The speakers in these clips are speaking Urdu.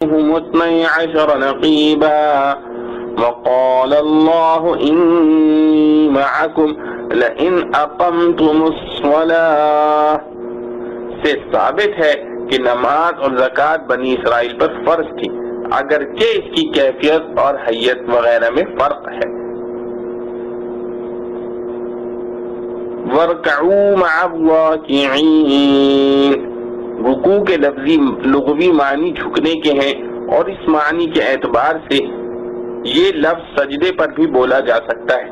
هم 12 نقيبا وقال الله إني معكم لئن أقمتم الصلاة سے ثابت ہے کہ نماز اور زکوٰۃ بنی اسرائیل پر فرض تھی، اگرچہ اس کی کیفیت اور حیت وغیرہ میں فرق ہے۔ وَارْكَعُوا مَعَ الرَّاكِعِينَ، رکوع کے لغوی معنی جھکنے کے ہیں، اور اس معنی کے اعتبار سے یہ لفظ سجدے پر بھی بولا جا سکتا ہے،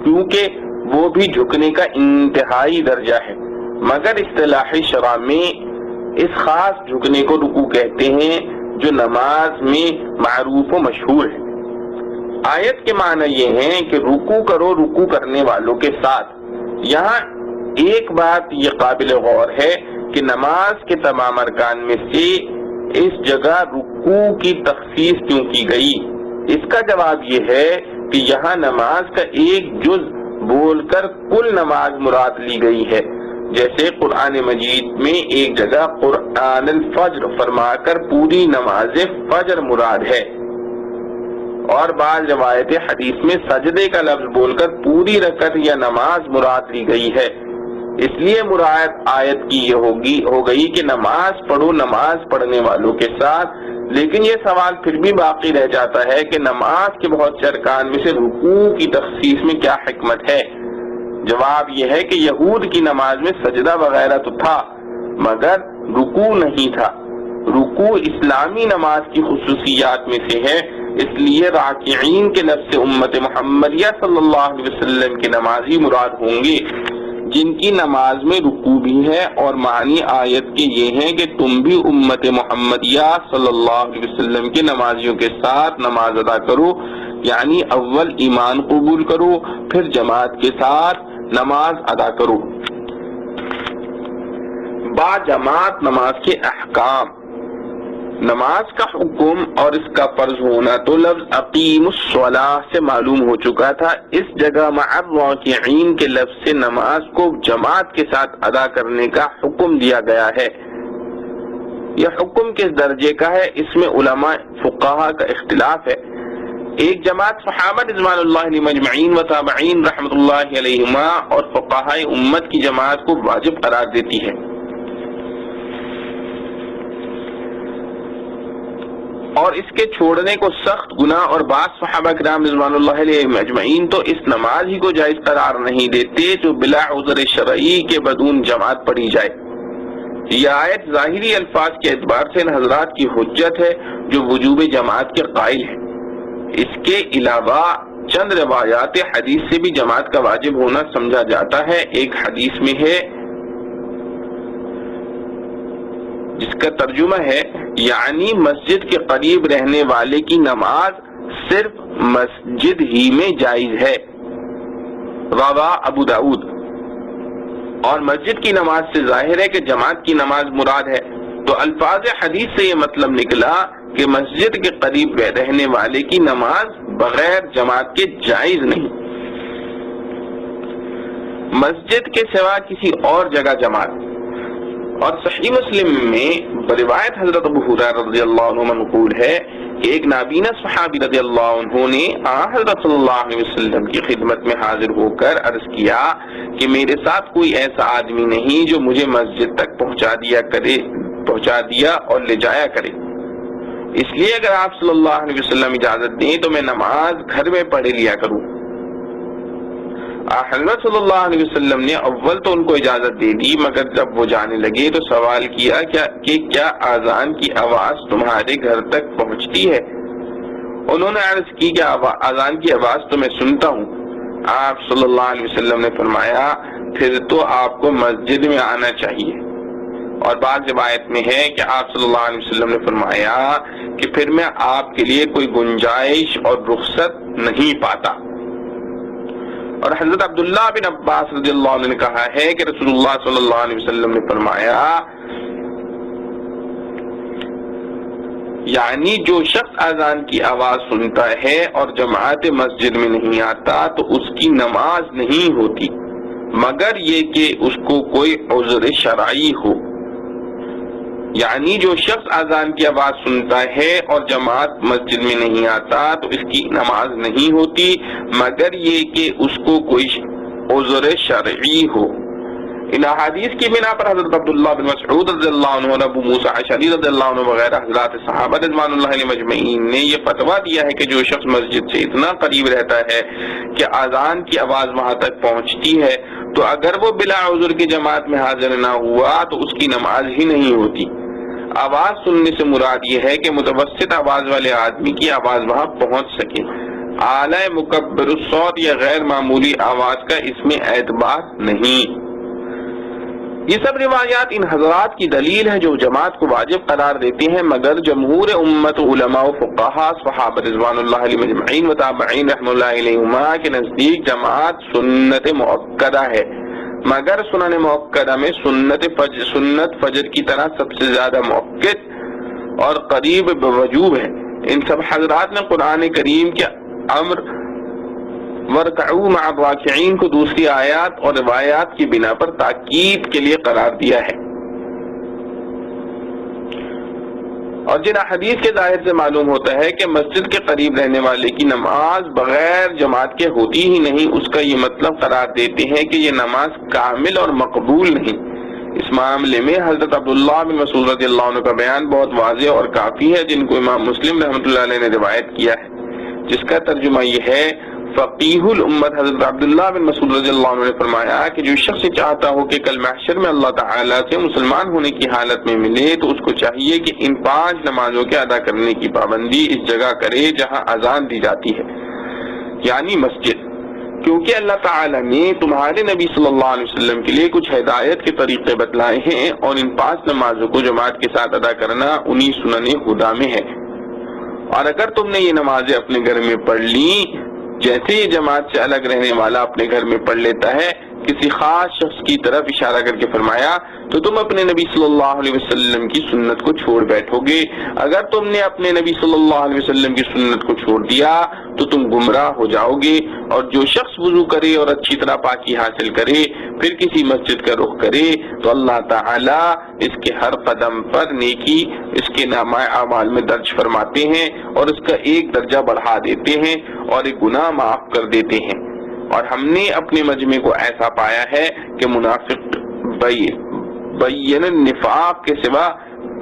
کیونکہ وہ بھی جھکنے کا انتہائی درجہ ہے، مگر اصطلاح شرع میں اس خاص جھکنے کو رکوع کہتے ہیں جو نماز میں معروف و مشہور ہے۔ آیت کے معنی یہ ہیں کہ رکوع کرو رکوع کرنے والوں کے ساتھ۔ یہاں ایک بات یہ قابل غور ہے کہ نماز کے تمام ارکان میں سے اس جگہ رکوع کی تخصیص کیوں کی گئی؟ اس کا جواب یہ ہے کہ یہاں نماز کا ایک جز بول کر کل نماز مراد لی گئی ہے، جیسے قرآن مجید میں ایک جگہ قرآن الفجر فرما کر پوری نماز فجر مراد ہے، اور بعض روایت حدیث میں سجدے کا لفظ بول کر پوری رکعت یا نماز مراد لی گئی ہے۔ اس لیے مراد آیت کی یہ ہو گئی کہ نماز پڑھو نماز پڑھنے والوں کے ساتھ، لیکن یہ سوال پھر بھی باقی رہ جاتا ہے کہ نماز کے بہت سے ارکان میں سے رکوع کی تخصیص میں کیا حکمت ہے؟ جواب یہ ہے کہ یہود کی نماز میں سجدہ وغیرہ تو تھا مگر رکوع نہیں تھا۔ رکوع اسلامی نماز کی خصوصیات میں سے ہے، اس لیے راکعین کے لفظ سے امت محمدیہ صلی اللہ علیہ وسلم کے نمازی مراد ہوں گے جن کی نماز میں رکوع بھی ہے، اور معنی آیت کے یہ ہیں کہ تم بھی امت محمدیہ صلی اللہ علیہ وسلم کے نمازیوں کے ساتھ نماز ادا کرو، یعنی اول ایمان قبول کرو پھر جماعت کے ساتھ نماز ادا کرو۔ با جماعت نماز کے احکام۔ نماز کا حکم اور اس کا فرض ہونا تو لفظ اقیم الصلاۃ سے معلوم ہو چکا تھا، اس جگہ مع الراکعین کے لفظ سے نماز کو جماعت کے ساتھ ادا کرنے کا حکم دیا گیا ہے۔ یہ حکم کس درجے کا ہے، اس میں علماء فقہا کا اختلاف ہے۔ ایک جماعت صحابہ رضوان اللہ علیہم اجمعین و تابعین رحمۃ اللہ علیہما اور فقہائے امت کی جماعت کو واجب قرار دیتی ہے، اور اس کے چھوڑنے کو سخت گناہ، اور بعض صحابہ کرام رضوان اللہ علیہم اجمعین تو اس نماز ہی کو جائز قرار نہیں دیتے جو بلا عذر شرعی کے بدون جماعت پڑھی جائے۔ یہ آیت ظاہری الفاظ کے اعتبار سے ان حضرات کی حجت ہے جو وجوب جماعت کے قائل ہیں۔ اس کے علاوہ چند روایات حدیث سے بھی جماعت کا واجب ہونا سمجھا جاتا ہے۔ ایک حدیث میں ہے جس کا ترجمہ ہے یعنی مسجد کے قریب رہنے والے کی نماز صرف مسجد ہی میں جائز ہے، روا ابو داؤد، اور مسجد کی نماز سے ظاہر ہے کہ جماعت کی نماز مراد ہے، تو الفاظ حدیث سے یہ مطلب نکلا کہ مسجد کے قریب رہنے والے کی نماز بغیر جماعت کے جائز نہیں، مسجد کے سوا کسی اور جگہ جماعت۔ اور صحیح مسلم میں روایت حضرت ابو ہریرہ رضی اللہ عنہ منقول ہے کہ ایک نابینا صحابی رضی اللہ عنہ نے حضرت صلی اللہ علیہ وسلم کی خدمت میں حاضر ہو کر عرض کیا کہ میرے ساتھ کوئی ایسا آدمی نہیں جو مجھے مسجد تک پہنچا دیا اور لے جایا کرے، اس لیے اگر آپ صلی اللہ علیہ وسلم اجازت دیں تو میں نماز گھر میں پڑھ لیا کروں۔ حضرت صلی اللہ علیہ وسلم نے اول تو ان کو اجازت دے دی، مگر جب وہ جانے لگے تو سوال کیا کہ کیا اذان کی آواز تمہارے گھر تک پہنچتی ہے؟ انہوں نے عرض کی کہ اذان کی آواز تو میں سنتا ہوں۔ آپ صلی اللہ علیہ وسلم نے فرمایا پھر تو آپ کو مسجد میں آنا چاہیے، اور بعض روایت میں ہے کہ آپ صلی اللہ علیہ وسلم نے فرمایا کہ پھر میں آپ کے لیے کوئی گنجائش اور رخصت نہیں پاتا۔ اور حضرت عبداللہ بن عباس رضی اللہ عنہ نے کہا ہے کہ رسول اللہ صلی اللہ علیہ وسلم نے فرمایا یعنی جو شخص اذان کی آواز سنتا ہے اور جماعت مسجد میں نہیں آتا تو اس کی نماز نہیں ہوتی مگر یہ کہ اس کو کوئی عذر شرعی ہو، یعنی جو شخص اذان کی آواز سنتا ہے اور جماعت مسجد میں نہیں آتا تو اس کی نماز نہیں ہوتی مگر یہ کہ اس کو کوئی عذر شرعی ہو۔ ان احادیث کی بنا پر حضرت عبداللہ بن مسعود رضی اللہ عنہ اور ابو موسیٰ اشعری رضی اللہ عنہ وغیرہ حضرات صحابہ رضوان اللہ علیہم اجمعین نے یہ فتویٰ دیا ہے کہ جو شخص مسجد سے اتنا قریب رہتا ہے کہ اذان کی آواز وہاں تک پہنچتی ہے تو اگر وہ بلا عذر کی جماعت میں حاضر نہ ہوا تو اس کی نماز ہی نہیں ہوتی۔ آواز سننے سے مراد یہ ہے کہ متوسط آواز والے آدمی کی آواز وہاں پہنچ سکے۔ اعلی مکبر الصوت یا غیر معمولی آواز کا اس میں اعتبار نہیں۔ یہ سب روایات ان حضرات کی دلیل ہے جو جماعت کو واجب قرار دیتے ہیں مگر جمہور امت علماء و فقہاء صحابہ رضوان اللہ علیہم اجمعین و تابعین رحمۃ اللہ علیہما کے نزدیک جماعت سنت مؤکدہ ہے مگر سنن مؤکدہ میں سنت فجر کی طرح سب سے زیادہ مؤکد اور قریب بوجوب ہے۔ ان سب حضرات نے قرآن کریم کے امر وَارْكَعُوا مَعَ الرَّاكِعِينَ کو دوسری آیات اور روایات کی بنا پر تاکید کے لیے قرار دیا ہے، اور جن حدیث کے ظاہر سے معلوم ہوتا ہے کہ مسجد کے قریب رہنے والے کی نماز بغیر جماعت کے ہوتی ہی نہیں، اس کا یہ مطلب قرار دیتے ہیں کہ یہ نماز کامل اور مقبول نہیں۔ اس معاملے میں حضرت عبداللہ بن مسعود رضی اللہ عنہ کا بیان بہت واضح اور کافی ہے جن کو امام مسلم رحمۃ اللہ علیہ نے روایت کیا ہے، جس کا ترجمہ یہ ہے فقیہ الامت حضرت عبداللہ بن مسعود رضی اللہ عنہ نے فرمایا کہ جو شخص چاہتا ہو کہ کل محشر میں اللہ تعالیٰ سے مسلمان ہونے کی حالت میں ملے تو اس کو چاہیے کہ ان 5 نمازوں کے ادا کرنے کی پابندی اس جگہ کرے جہاں اذان دی جاتی ہے، یعنی مسجد، کیونکہ اللہ تعالیٰ نے تمہارے نبی صلی اللہ علیہ وسلم کے لیے کچھ ہدایت کے طریقے بتلائے ہیں اور ان 5 نمازوں کو جماعت کے ساتھ ادا کرنا انہی سنن خدا میں ہے۔ اور اگر تم نے یہ نمازیں اپنے گھر میں پڑھ لی جیسے یہ جماعت سے الگ رہنے والا اپنے گھر میں پڑھ لیتا ہے، کسی خاص شخص کی طرف اشارہ کر کے فرمایا، تو تم اپنے نبی صلی اللہ علیہ وسلم کی سنت کو چھوڑ بیٹھو گے۔ اگر تم نے اپنے نبی صلی اللہ علیہ وسلم کی سنت کو چھوڑ دیا تو تم گمراہ ہو جاؤ گے۔ اور جو شخص وضو کرے اور اچھی طرح پاکی حاصل کرے پھر کسی مسجد کا رخ کرے تو اللہ تعالیٰ اس کے ہر قدم پر نیکی اس کے نامہ اعمال میں درج فرماتے ہیں اور اس کا ایک درجہ بڑھا دیتے ہیں اور ایک گناہ معاف کر دیتے ہیں۔ اور ہم نے اپنے مجمع کو ایسا پایا ہے کہ منافق بین النفاق کے سوا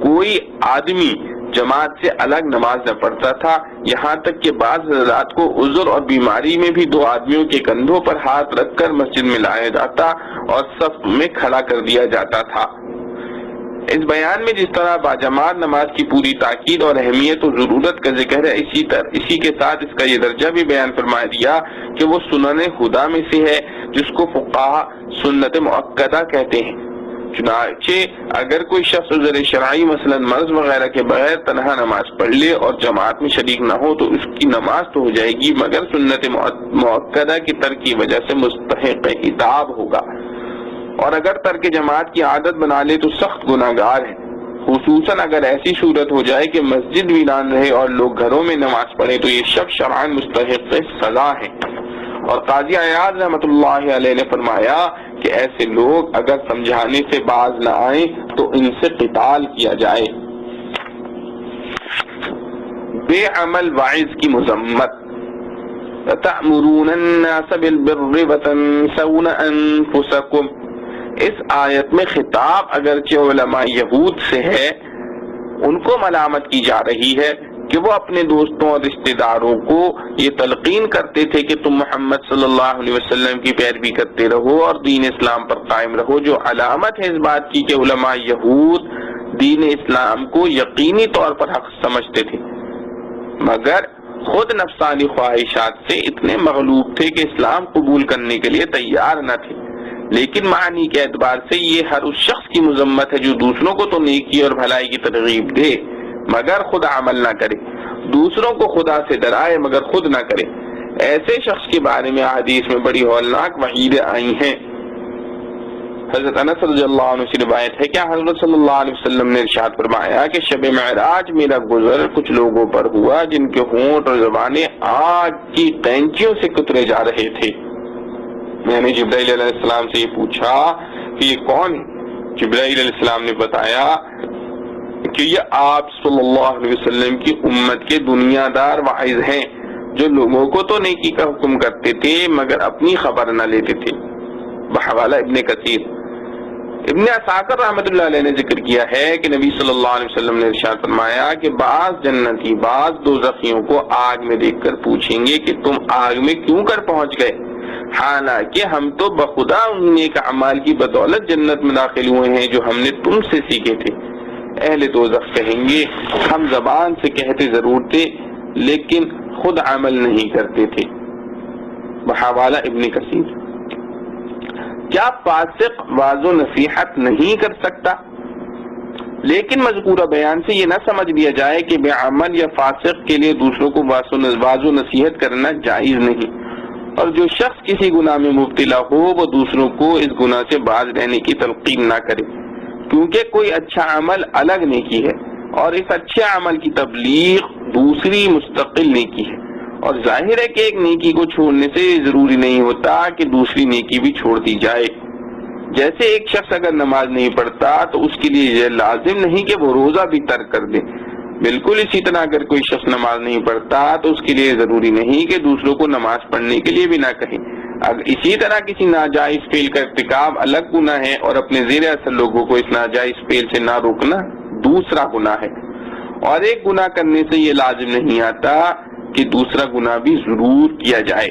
کوئی آدمی جماعت سے الگ نماز نہ پڑھتا تھا، یہاں تک کہ بعض حضرات کو عذر اور بیماری میں بھی 2 آدمیوں کے کندھوں پر ہاتھ رکھ کر مسجد میں لایا جاتا اور صف میں کھڑا کر دیا جاتا تھا۔ اس بیان میں جس طرح باجماعت نماز کی پوری تاکید اور اہمیت و ضرورت کا ذکر ہے، اسی کے ساتھ اس کا یہ درجہ بھی بیان فرما دیا کہ وہ سنن خدا میں سے ہے جس کو فقہاء سنت مؤکدہ کہتے ہیں۔ چنانچہ اگر کوئی شخص عذر شرعی مثلا مرض وغیرہ کے بغیر تنہا نماز پڑھ لے اور جماعت میں شریک نہ ہو تو اس کی نماز تو ہو جائے گی مگر سنت مؤکدہ کی ترک کی وجہ سے مستحق عتاب ہوگا، اور اگر ترک جماعت کی عادت بنا لے تو سخت گناہگار ہے، خصوصاً اگر ایسی صورت ہو جائے کہ مسجد ویران رہے اور لوگ گھروں میں نماز پڑھیں تو یہ شخص شرعاً مستحق سزا ہے۔ اور قاضی عیاض رحمۃ اللہ علیہ نے فرمایا کہ ایسے لوگ اگر سمجھانے سے باز نہ آئیں تو ان سے قتال کیا جائے۔ بے عمل واعظ کی مذمت، تأمرون الناس بالبر وتنسون انفسکم، اس آیت میں خطاب اگرچہ علماء یہود سے ہے، ان کو ملامت کی جا رہی ہے کہ وہ اپنے دوستوں اور رشتہ داروں کو یہ تلقین کرتے تھے کہ تم محمد صلی اللہ علیہ وسلم کی پیروی کرتے رہو اور دین اسلام پر قائم رہو، جو علامت ہے اس بات کی کہ علماء یہود دین اسلام کو یقینی طور پر حق سمجھتے تھے مگر خود نفسانی خواہشات سے اتنے مغلوب تھے کہ اسلام قبول کرنے کے لیے تیار نہ تھے۔ لیکن معنی کے اعتبار سے یہ ہر اس شخص کی مذمت ہے جو دوسروں کو تو نیکی اور بھلائی کی ترغیب دے مگر خود عمل نہ کرے، دوسروں کو خدا سے ڈرائے مگر خود نہ کرے۔ ایسے شخص کے بارے میں حدیث میں بڑی ہولناک وعیدیں آئی ہیں۔ حضرت انس رضی اللہ عنہ سے روایت ہے کہ حضرت صلی اللہ علیہ وسلم نے ارشاد فرمایا کہ شب معراج میرا گزر کچھ لوگوں پر ہوا جن کے ہونٹ اور زبانیں آگ کی قینچیوں سے کترے جا رہے تھے۔ میں نے جبرائیل علیہ السلام سے یہ پوچھا کہ یہ کون ہے؟ جبرائیل علیہ السلام نے بتایا کہ یہ آپ صلی اللہ علیہ وسلم کی امت کے دنیا دار واعظ ہیں جو لوگوں کو تو نیکی کا حکم کرتے تھے مگر اپنی خبر نہ لیتے تھے۔ بحوالہ ابن کثیر۔ ابن عساکر رحمۃ اللہ علیہ نے ذکر کیا ہے کہ نبی صلی اللہ علیہ وسلم نے ارشاد فرمایا کہ بعض جنتی بعض دوزخیوں کو آگ میں دیکھ کر پوچھیں گے کہ تم آگ میں کیوں کر پہنچ گئے، حالانکہ ہم تو بخدا انہی نیک اعمال کی بدولت جنت میں داخل ہوئے ہیں جو ہم نے تم سے سیکھے تھے۔ اہل دوزخ کہیں گے ہم زبان سے کہتے ضرور تھے لیکن خود عمل نہیں کرتے تھے۔ بحوالہ ابن کثیر۔ کیا فاسق واعظ و نصیحت نہیں کر سکتا؟ لیکن مذکورہ بیان سے یہ نہ سمجھ لیا جائے کہ بے عمل یا فاسق کے لیے دوسروں کو واعظ و نصیحت کرنا جائز نہیں، اور جو شخص کسی گناہ میں مبتلا ہو وہ دوسروں کو اس گناہ سے باز رہنے کی تلقین نہ کرے، کیونکہ کوئی اچھا عمل الگ نیکی ہے اور اس اچھے عمل کی تبلیغ دوسری مستقل نیکی ہے، اور ظاہر ہے کہ ایک نیکی کو چھوڑنے سے ضروری نہیں ہوتا کہ دوسری نیکی بھی چھوڑ دی جائے۔ جیسے ایک شخص اگر نماز نہیں پڑھتا تو اس کے لیے یہ لازم نہیں کہ وہ روزہ بھی ترک کر دے، بالکل اسی طرح اگر کوئی شخص نماز نہیں پڑھتا تو اس کے لیے ضروری نہیں کہ دوسروں کو نماز پڑھنے کے لیے بھی نہ کہے۔ اگر اسی طرح کسی ناجائز فعل کا ارتکاب الگ گناہ ہے اور اپنے زیر اثر لوگوں کو اس ناجائز فعل سے نہ روکنا دوسرا گناہ ہے، اور ایک گناہ کرنے سے یہ لازم نہیں آتا کہ دوسرا گناہ بھی ضرور کیا جائے۔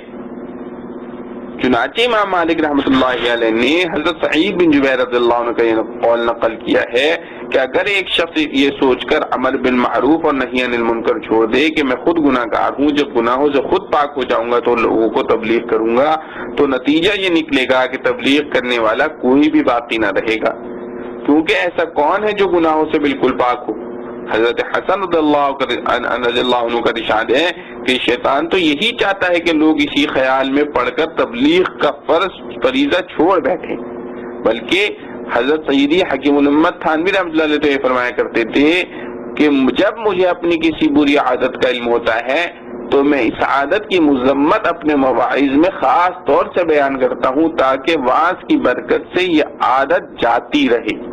چنانچہ امام مالک رحمۃ اللہ علیہ نے حضرت سعید بن جبیر رضی اللہ عنہ کا یہ قول نقل کیا ہے کہ اگر ایک شخص یہ سوچ کر امر بالمعروف اور نہی عن المنکر چھوڑ دے کہ میں خود گناہ گار ہوں، جب گناہوں سے خود پاک ہو جاؤں گا تو لوگوں کو تبلیغ کروں گا، تو نتیجہ یہ نکلے گا کہ تبلیغ کرنے والا کوئی بھی باقی نہ رہے گا، کیونکہ ایسا کون ہے جو گناہوں سے بالکل پاک ہو؟ حضرت حسن رضی اللہ عنہ کا ارشاد ہے کہ شیطان تو یہی چاہتا ہے کہ لوگ اسی خیال میں پڑھ کر تبلیغ کا فریضہ چھوڑ بیٹھے، بلکہ حضرت سیدی حکیم الامت تھانوی رحمۃ اللہ علیہ تو یہ فرمایا کرتے تھے کہ جب مجھے اپنی کسی بری عادت کا علم ہوتا ہے تو میں اس عادت کی مذمت اپنے مواعظ میں خاص طور سے بیان کرتا ہوں تاکہ وعظ کی برکت سے یہ عادت جاتی رہے۔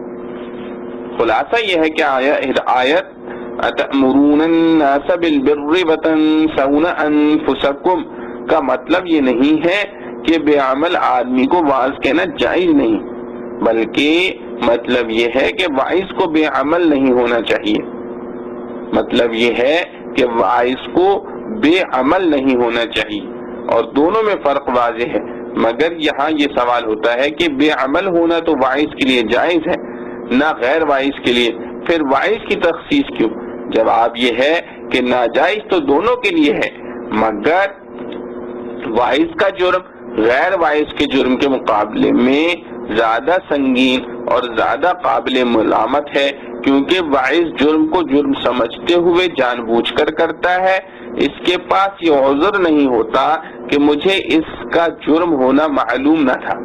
خلاصہ یہ ہے کہ آیت اتأمرون الناس بالبر وتنسون انفسکم کا مطلب یہ نہیں ہے کہ بے عمل آدمی کو واعظ کہنا جائز نہیں، بلکہ مطلب یہ ہے کہ واعظ کو بے عمل نہیں ہونا چاہیے۔ مطلب یہ ہے کہ واعظ کو بے عمل نہیں ہونا چاہیے، اور دونوں میں فرق واضح ہے، مگر یہاں یہ سوال ہوتا ہے کہ بے عمل ہونا تو واعظ کے لیے جائز ہے نہ غیر واعظ کے لیے، پھر واعظ کی تخصیص کیوں؟ جواب یہ ہے کہ ناجائز تو دونوں کے لیے ہے، مگر واعظ کا جرم غیر واعظ کے جرم کے مقابلے میں زیادہ سنگین اور زیادہ قابل ملامت ہے، کیونکہ واعظ جرم کو جرم سمجھتے ہوئے جان بوجھ کر کرتا ہے، اس کے پاس یہ عذر نہیں ہوتا کہ مجھے اس کا جرم ہونا معلوم نہ تھا،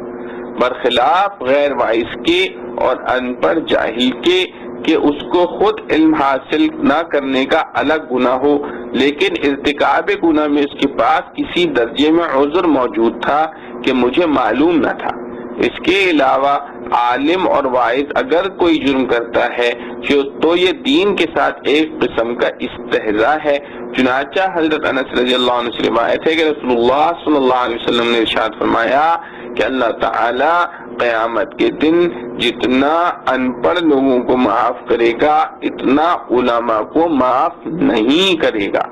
برخلاف غیر واعظ کے اور ان پڑھ جاہل کے کہ اس کو خود علم حاصل نہ کرنے کا الگ گناہ ہو، لیکن ارتکاب گناہ میں اس کے پاس کسی درجے میں عذر موجود تھا کہ مجھے معلوم نہ تھا۔ اس کے علاوہ عالم اور واعظ اگر کوئی جرم کرتا ہے تو یہ دین کے ساتھ ایک قسم کا استہزاء ہے۔ چنانچہ حضرت انس رضی اللہ عنہ سے روایت ہے کہ رسول اللہ صلی اللہ علیہ وسلم نے ارشاد فرمایا کہ اللہ تعالی قیامت کے دن جتنا ان پڑھ لوگوں کو معاف کرے گا اتنا علماء کو معاف نہیں کرے گا۔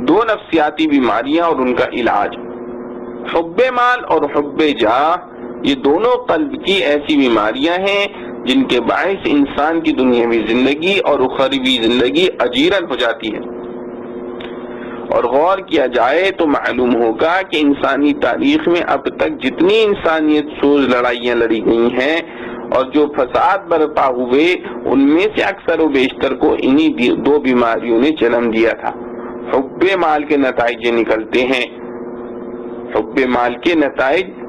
دو نفسیاتی بیماریاں اور ان کا علاج۔ حب مال اور حب جاہ یہ دونوں قلب کی ایسی بیماریاں ہیں جن کے باعث انسان کی دنیاوی زندگی اور اخروی زندگی اجیرن ہو جاتی ہے، اور غور کیا جائے تو معلوم ہوگا کہ انسانی تاریخ میں اب تک جتنی انسانیت سوز لڑائیاں لڑی گئی ہیں اور جو فساد برپا ہوئے ان میں سے اکثر و بیشتر کو انہی دو بیماریوں نے جنم دیا تھا۔ حب مال کے نتائج یہ نکلتے ہیں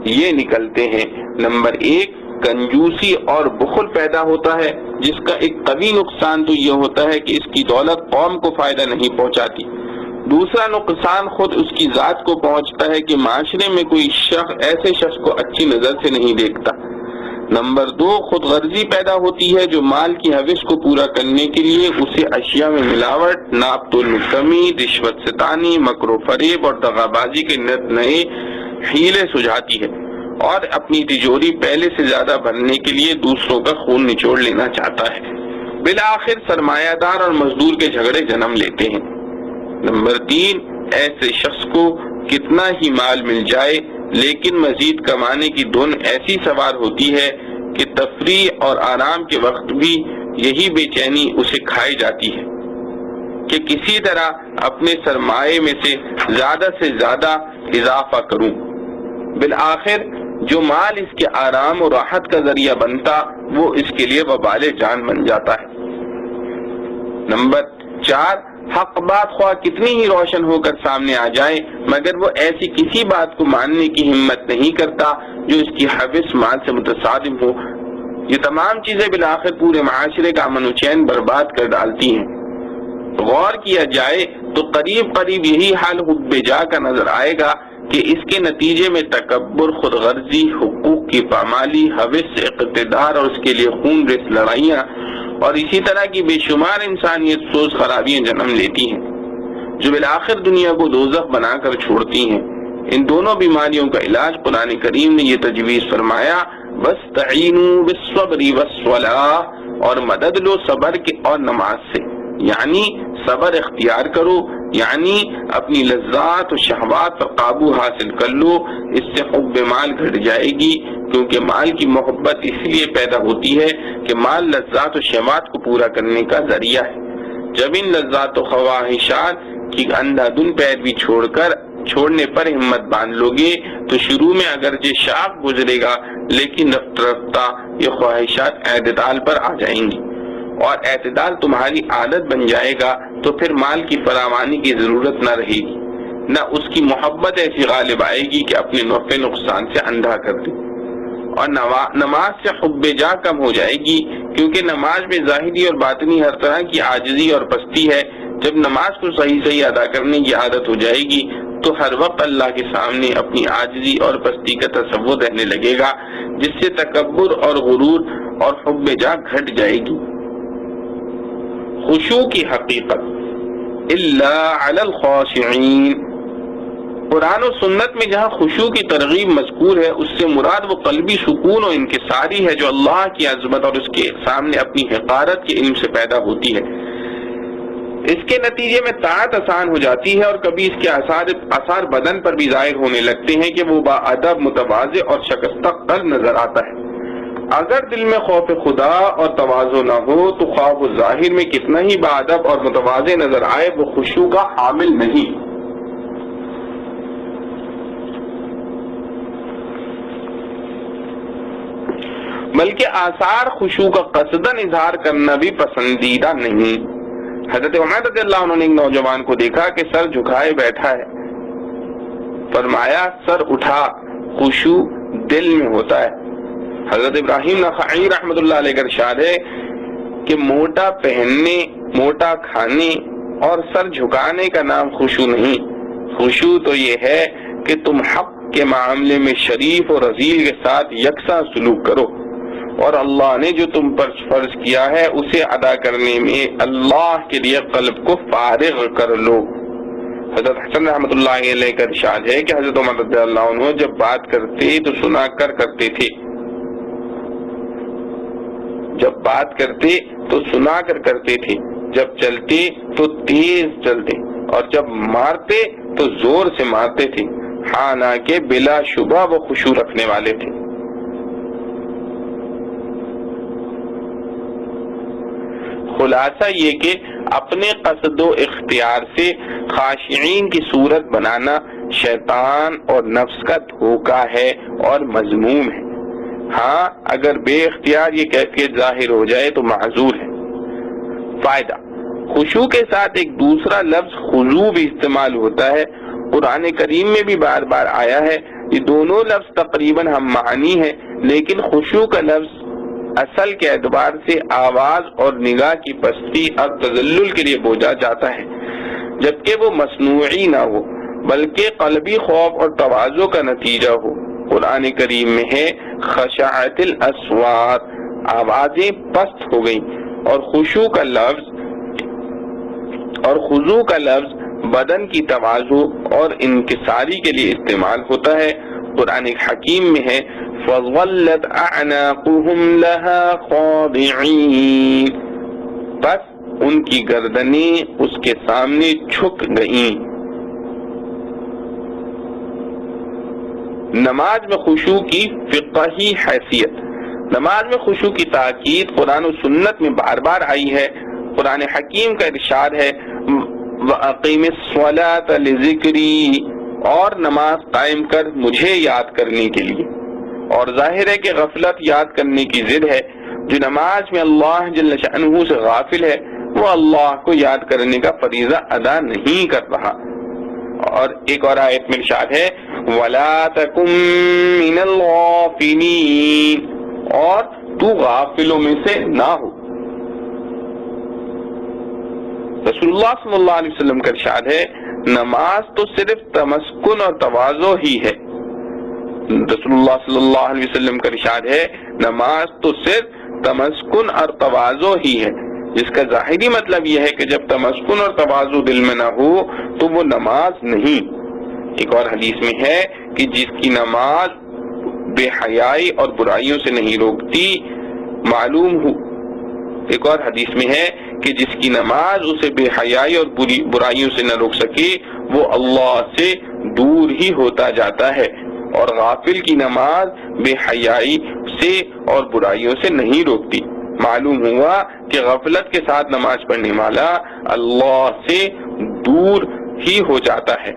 یہ نکلتے ہیں نمبر 1 کنجوسی اور بخل پیدا ہوتا ہے، جس کا ایک قوی نقصان تو یہ ہوتا ہے کہ اس کی دولت قوم کو فائدہ نہیں پہنچاتی۔ دوسرا نقصان خود اس کی ذات کو پہنچتا ہے کہ معاشرے میں کوئی شخص ایسے شخص کو اچھی نظر سے نہیں دیکھتا۔ نمبر 2 خود غرضی پیدا ہوتی ہے جو مال کی حوث کو پورا کرنے کے لیے اسے اشیاء میں ملاوٹ، ناپ تول میں کمی، رشوت ستانی، مکر و فریب اور دغا بازی کے نئے حیلے سجھاتی ہے اور اپنی تجوری پہلے سے زیادہ بھرنے کے لیے دوسروں کا خون نچوڑ لینا چاہتا ہے۔ بالآخر سرمایہ دار اور مزدور کے جھگڑے جنم لیتے ہیں۔ نمبر 3 ایسے شخص کو کتنا ہی مال مل جائے لیکن مزید کمانے کی دھن ایسی سوار ہوتی ہے کہ تفریح اور آرام کے وقت بھی یہی بے چینی اسے کھائی جاتی ہے کہ کسی طرح اپنے سرمایے میں سے زیادہ اضافہ کروں۔ بالآخر جو مال اس کے آرام اور راحت کا ذریعہ بنتا وہ اس کے لیے وبال جان بن جاتا ہے۔ نمبر 4 حق بات خواہ کتنی ہی روشن ہو کر سامنے آ جائے مگر وہ ایسی کسی بات کو ماننے کی ہمت نہیں کرتا جو اس کی حوث مال سے متصادم ہو۔ یہ تمام چیزیں بالآخر پورے معاشرے کا امن و چین برباد کر ڈالتی ہیں۔ غور کیا جائے تو قریب یہی حال حب جا کا نظر آئے گا کہ اس کے نتیجے میں تکبر، خود غرضی، حقوق کی پامالی، حوث، اقتدار اور اس کے لیے خون ریز لڑائیاں اور اسی طرح کی بے شمار انسانیت سوز خرابیاں جنم لیتی ہیں جو بالآخر دنیا کو دوزخ بنا کر چھوڑتی ہیں۔ ان دونوں بیماریوں کا علاج قرآن کریم نے یہ تجویز فرمایا، وَاسْتَعِینُوا بِالصَّبْرِ وَالصَّلَاةِ، اور مدد لو صبر کے اور نماز سے، یعنی صبر اختیار کرو، یعنی اپنی لذات و شہوات پر قابو حاصل کر لو، اس سے حب مال گھٹ جائے گی، کیونکہ مال کی محبت اس لیے پیدا ہوتی ہے کہ مال لذات و شہوات کو پورا کرنے کا ذریعہ ہے۔ جب ان لذات و خواہشات کی اندھا دھن پیروی چھوڑنے پر ہمت باندھ لو گے تو شروع میں اگرچہ شاق گزرے گا لیکن رفتہ رفتہ یہ خواہشات اعتدال پر آ جائیں گی اور اعتدال تمہاری عادت بن جائے گا تو پھر مال کی فراوانی کی ضرورت نہ رہے گی، نہ اس کی محبت ایسی غالب آئے گی کہ اپنے نفع نقصان سے اندھا کر دے، اور نماز سے حب جا کم ہو جائے گی کیونکہ نماز میں ظاہری اور باطنی ہر طرح کی عاجزی اور پستی ہے۔ جب نماز کو صحیح ادا کرنے کی عادت ہو جائے گی تو ہر وقت اللہ کے سامنے اپنی عاجزی اور پستی کا تصور رہنے لگے گا، جس سے تکبر اور غرور اور حب جا گھٹ جائے گی۔ خشوع کی حقیقت الا علی الخاشعین، قرآن و سنت میں جہاں خشوع کی ترغیب مذکور ہے اس سے مراد وہ قلبی سکون و انکساری ہے جو اللہ کی عظمت اور اس کے سامنے اپنی حقارت کے علم سے پیدا ہوتی ہے۔ اس کے نتیجے میں طاعت آسان ہو جاتی ہے اور کبھی اس کے آثار بدن پر بھی ظاہر ہونے لگتے ہیں کہ وہ باادب، متواضع اور شکستہ قلب نظر آتا ہے۔ اگر دل میں خوف خدا اور تواضع نہ ہو تو خواہ وہ ظاہر میں کتنا ہی باادب اور متواضع نظر آئے وہ خشوع کا حامل نہیں۔ بلکہ آثار خشوع کا قصداً اظہار کرنا بھی پسندیدہ نہیں۔ حضرت عمر رضی اللہ عنہ نے ایک نوجوان کو دیکھا کہ سر جھکائے بیٹھا ہے، فرمایا سر اٹھا، خشوع دل میں ہوتا ہے۔ حضرت ابراہیم نخعی رحمۃ اللہ علیہ کا ارشاد ہے کہ موٹا پہننے، موٹا کھانے اور سر جھکانے کا نام خشوع نہیں، خشوع تو یہ ہے کہ تم حق کے معاملے میں شریف اور رذیل کے ساتھ یکساں سلوک کرو اور اللہ نے جو تم پر فرض کیا ہے اسے ادا کرنے میں اللہ کے لیے قلب کو فارغ کر لو۔ حضرت حسن رحمۃ اللہ علیہ کا ارشاد ہے کہ حضرت عمر رضی اللہ عنہ جب بات کرتے تو سنا کر کرتے تھے، جب بات کرتے تو سنا کر کرتے تھے، جب چلتے تو تیز چلتے اور جب مارتے تو زور سے مارتے تھے، حالانکہ بلا شبہ وہ خشوع رکھنے والے تھے۔ خلاصہ یہ کہ اپنے قصد و اختیار سے خاشعین کی صورت بنانا شیطان اور نفس کا دھوکہ ہے اور مذموم ہے۔ ہاں اگر بے اختیار یہ کیفیت ظاہر ہو جائے تو معذور ہے۔ فائدہ، خشوع کے ساتھ ایک دوسرا لفظ خضوع بھی استعمال ہوتا ہے، قرآن کریم میں بھی بار بار آیا ہے۔ یہ دونوں لفظ تقریباً ہم معنی ہیں، لیکن خشوع کا لفظ اصل کے اعتبار سے آواز اور نگاہ کی پستی اور تذلل کے لیے بوجھا جاتا ہے، جبکہ وہ مصنوعی نہ ہو بلکہ قلبی خوف اور تواضع کا نتیجہ ہو۔ قرآن کریم میں ہے خشعت الاصوات، آوازیں پست ہو گئیں، اور خشوع کا لفظ بدن کی تواضع اور انکساری کے لیے استعمال ہوتا ہے۔ قرآن حکیم میں ہے فَظَلَّتْ أَعْنَاقُهُمْ لَهَا خَاضِعِينَ، بس ان کی گردنیں اس کے سامنے جھک گئیں۔ نماز میں خشوع کی فقہی حیثیت۔ نماز میں خشوع کی تاکید قرآن و سنت میں بار بار آئی ہے۔ قرآن حکیم کا ارشاد ہے وَأَقِمِ الصَّلَاةَ لِذِكْرِي، اور نماز قائم کر مجھے یاد کرنے کے لیے۔ اور ظاہر ہے کہ غفلت یاد کرنے کی ضد ہے۔ جو نماز میں اللہ جل شأنہ سے غافل ہے وہ اللہ کو یاد کرنے کا فریضہ ادا نہیں کر رہا۔ اور ایک اور آیت میں ارشاد ہے وَلَا تَكُن مِّنَ الْغَافِلِينَ، اور تو غافلوں میں سے نہ ہو۔ رسول اللہ صلی اللہ علیہ وسلم کا ارشاد ہے نماز تو صرف تمسکن اور تواضع ہی ہے۔ رسول اللہ صلی اللہ علیہ وسلم کا ارشاد ہے نماز تو صرف تمسکن اور تواضع ہی ہے، جس کا ظاہری مطلب یہ ہے کہ جب تمسکن اور تواضع دل میں نہ ہو تو وہ نماز نہیں۔ ایک اور حدیث میں ہے کہ جس کی نماز بے حیائی اور برائیوں سے نہیں روکتی، معلوم ہو ایک اور حدیث میں ہے کہ جس کی نماز اسے بے حیائی اور برائیوں سے نہ روک سکے وہ اللہ سے دور ہی ہوتا جاتا ہے، اور غافل کی نماز بے حیائی سے اور برائیوں سے نہیں روکتی۔ معلوم ہوا کہ غفلت کے ساتھ نماز پڑھنے والا اللہ سے دور ہی ہو جاتا ہے۔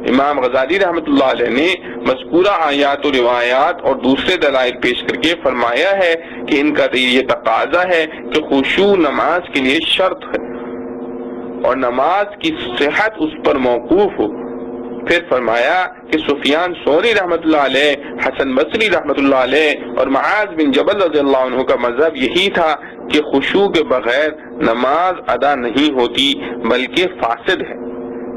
امام غزالی رحمۃ اللہ علیہ نے مذکورہ آیات و روایات اور دوسرے دلائل پیش کر کے فرمایا ہے کہ ان کا یہ تقاضا ہے کہ خشوع نماز کے لیے شرط ہے اور نماز کی صحت اس پر موقوف ہو۔ پھر فرمایا کہ سفیان ثوری رحمۃ اللہ علیہ، حسن بصری رحمۃ اللہ علیہ اور معاذ بن جبل رضی اللہ عنہ کا مذہب یہی تھا کہ خشوع کے بغیر نماز ادا نہیں ہوتی بلکہ فاسد ہے۔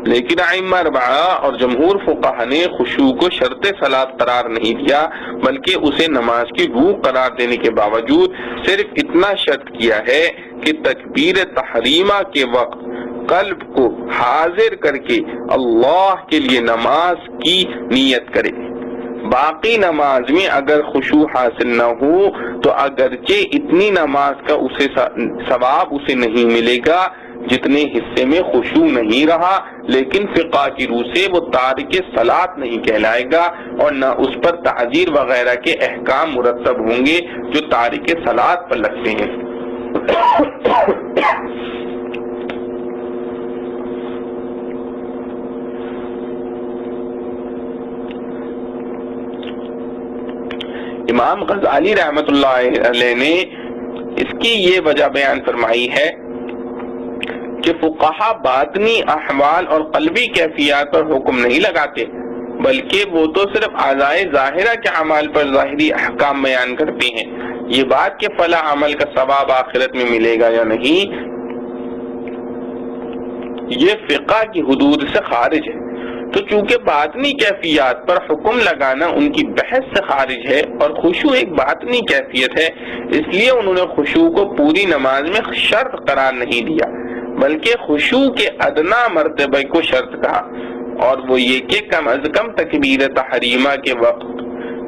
لیکن ائمہ اربعہ اور جمہور فقہا نے خشوع کو شرط صلاۃ قرار نہیں دیا بلکہ اسے نماز کی روح قرار دینے کے باوجود صرف اتنا شرط کیا ہے کہ تکبیر تحریمہ کے وقت قلب کو حاضر کر کے اللہ کے لیے نماز کی نیت کرے۔ باقی نماز میں اگر خشوع حاصل نہ ہو تو اگرچہ اتنی نماز کا اسے ثواب اسے نہیں ملے گا جتنے حصے میں خشوع نہیں رہا، لیکن فقہ کی روح سے وہ تارک صلاۃ نہیں کہلائے گا اور نہ اس پر تعزیر وغیرہ کے احکام مرتب ہوں گے جو تارک صلاۃ پر لگتے ہیں۔ امام غزالی رحمۃ اللہ علیہ نے اس کی یہ وجہ بیان فرمائی ہے کہ فقہا باطنی احوال اور قلبی کیفیات پر حکم نہیں لگاتے بلکہ وہ تو صرف اعضائے ظاہرہ کے اعمال پر ظاہری احکام بیان کرتے ہیں۔ یہ بات کہ فلاں عمل کا ثواب آخرت میں ملے گا یا نہیں، یہ فقہ کی حدود سے خارج ہے۔ تو چونکہ باطنی کیفیات پر حکم لگانا ان کی بحث سے خارج ہے اور خشوع ایک باطنی کیفیت ہے، اس لیے انہوں نے خشوع کو پوری نماز میں شرط قرار نہیں دیا بلکہ خشوع کے ادنا مرتبے کو شرط کہا، اور وہ یہ کہ کم از کم تکبیر تحریمہ کے وقت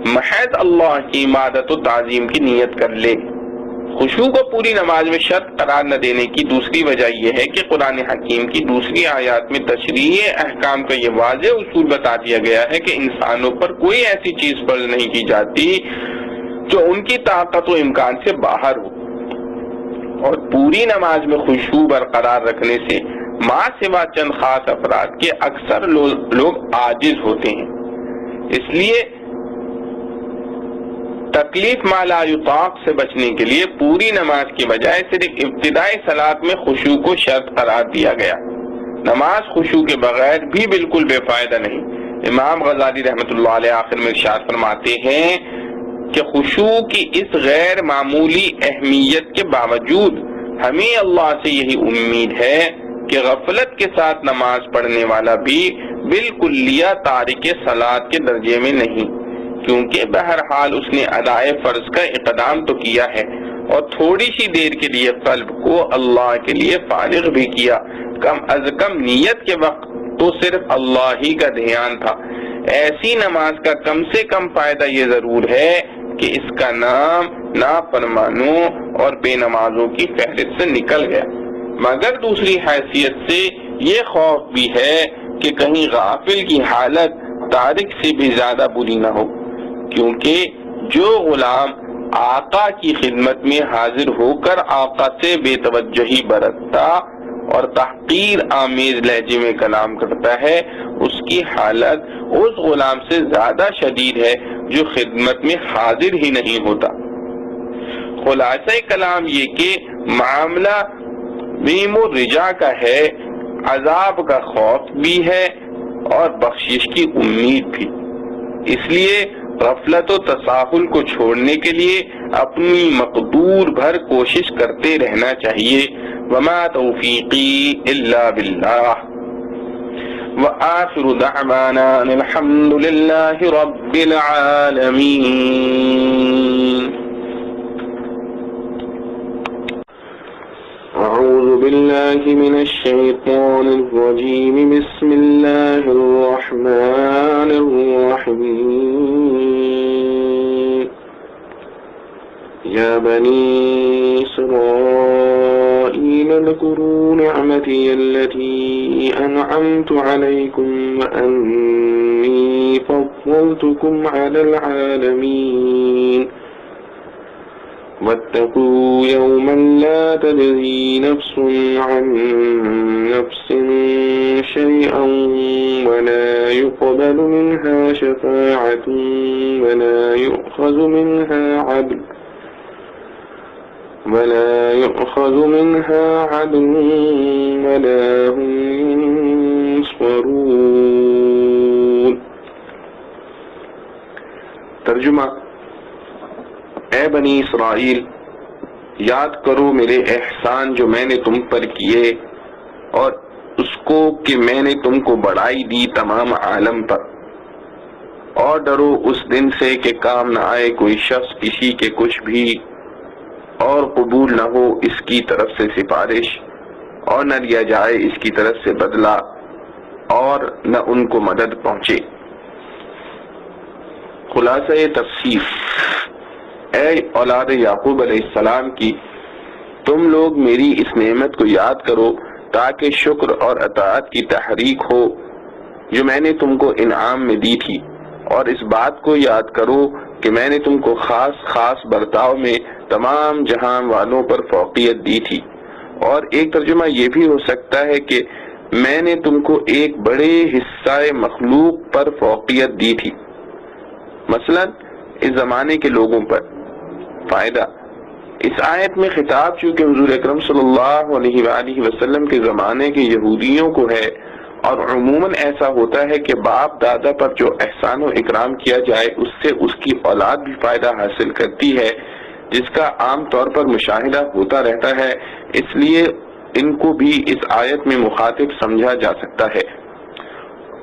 محض اللہ کی عبادت و تعظیم کی نیت کر لے۔ خشوع کو پوری نماز میں شرط قرار نہ دینے کی دوسری وجہ یہ ہے کہ قرآن حکیم کی دوسری آیات میں تشریع احکام کا یہ واضح اصول بتا دیا گیا ہے کہ انسانوں پر کوئی ایسی چیز فرض نہیں کی جاتی جو ان کی طاقت و امکان سے باہر ہو، اور پوری نماز میں خشوع برقرار رکھنے سے ماں سوا چند خاص افراد کے اکثر لوگ عاجز ہوتے ہیں۔ اس لیے تکلیف ما لا یطاق سے بچنے کے لیے پوری نماز کی بجائے صرف ابتدائی صلاۃ میں خشوع کو شرط قرار دیا گیا۔ نماز خشوع کے بغیر بھی بالکل بے فائدہ نہیں۔ امام غزالی رحمۃ اللہ علیہ آخر میں ارشاد فرماتے ہیں کہ خشوع کی اس غیر معمولی اہمیت کے باوجود ہمیں اللہ سے یہی امید ہے کہ غفلت کے ساتھ نماز پڑھنے والا بھی بالکلیہ تارک صلاۃ کے درجے میں نہیں، کیونکہ بہرحال اس نے ادائے فرض کا اقدام تو کیا ہے اور تھوڑی سی دیر کے لیے قلب کو اللہ کے لیے فارغ بھی کیا، کم از کم نیت کے وقت تو صرف اللہ ہی کا دھیان تھا۔ ایسی نماز کا کم سے کم فائدہ یہ ضرور ہے کہ اس کا نام نافرمانوں اور بے نمازوں کی فہرست سے نکل گیا، مگر دوسری حیثیت سے یہ خوف بھی ہے کہ کہیں غافل کی حالت تارک سے بھی زیادہ بری نہ ہو، کیونکہ جو غلام آقا کی خدمت میں حاضر ہو کر آقا سے بے توجہی برتتا اور تحقیر آمیز لہجے میں کلام کرتا ہے، اس کی حالت اس غلام سے زیادہ شدید ہے جو خدمت میں حاضر ہی نہیں ہوتا۔ خلاصہ کلام یہ کہ معاملہ بیم و رجا کا ہے، عذاب کا خوف بھی ہے اور بخشش کی امید بھی۔ اس لیے غفلت و تساہل کو چھوڑنے کے لیے اپنی مقدور بھر کوشش کرتے رہنا چاہیے۔ وما توفیقی الا باللہ وآخر دعوانا الحمد للہ رب العالمین۔ اعوذ باللہ من الشیطان الرجیم، بسم اللہ الرحمن الرحیم۔ یا بنی اسرائیل اذکروا نعمتی التي انعمت علیکم وانی فضلتکم علی العالمین۔ واتقوا يوما لا تجزي نفس عن نفس شيئا ولا يقبل منها شفاعة ولا يؤخذ منها عدل ولا هم ينصرون۔ ترجمہ: اے بنی اسرائیل، یاد کرو میرے احسان جو میں نے تم پر کیے اور اس کو کہ میں نے تم کو بڑائی دی تمام عالم پر، اور ڈرو اس دن سے کہ کام نہ آئے کوئی شخص کسی کے کچھ بھی، اور قبول نہ ہو اس کی طرف سے سفارش، اور نہ لیا جائے اس کی طرف سے بدلہ، اور نہ ان کو مدد پہنچے۔ خلاصہ تفسیر: اے اولاد یعقوب علیہ السلام کی، تم لوگ میری اس نعمت کو یاد کرو تاکہ شکر اور اطاعت کی تحریک ہو جو میں نے تم کو انعام میں دی تھی، اور اس بات کو یاد کرو کہ میں نے تم کو خاص خاص برتاؤ میں تمام جہان والوں پر فوقیت دی تھی۔ اور ایک ترجمہ یہ بھی ہو سکتا ہے کہ میں نے تم کو ایک بڑے حصہ مخلوق پر فوقیت دی تھی، مثلا اس زمانے کے لوگوں پر۔ فائدہ: اس آیت میں خطاب چونکہ حضور اکرم صلی اللہ علیہ وآلہ وسلم کے زمانے کے یہودیوں کو ہے، اور عموماً ایسا ہوتا ہے کہ باپ دادا پر جو احسان و اکرام کیا جائے اس سے اس کی اولاد بھی فائدہ حاصل کرتی ہے، جس کا عام طور پر مشاہدہ ہوتا رہتا ہے، اس لیے ان کو بھی اس آیت میں مخاطب سمجھا جا سکتا ہے۔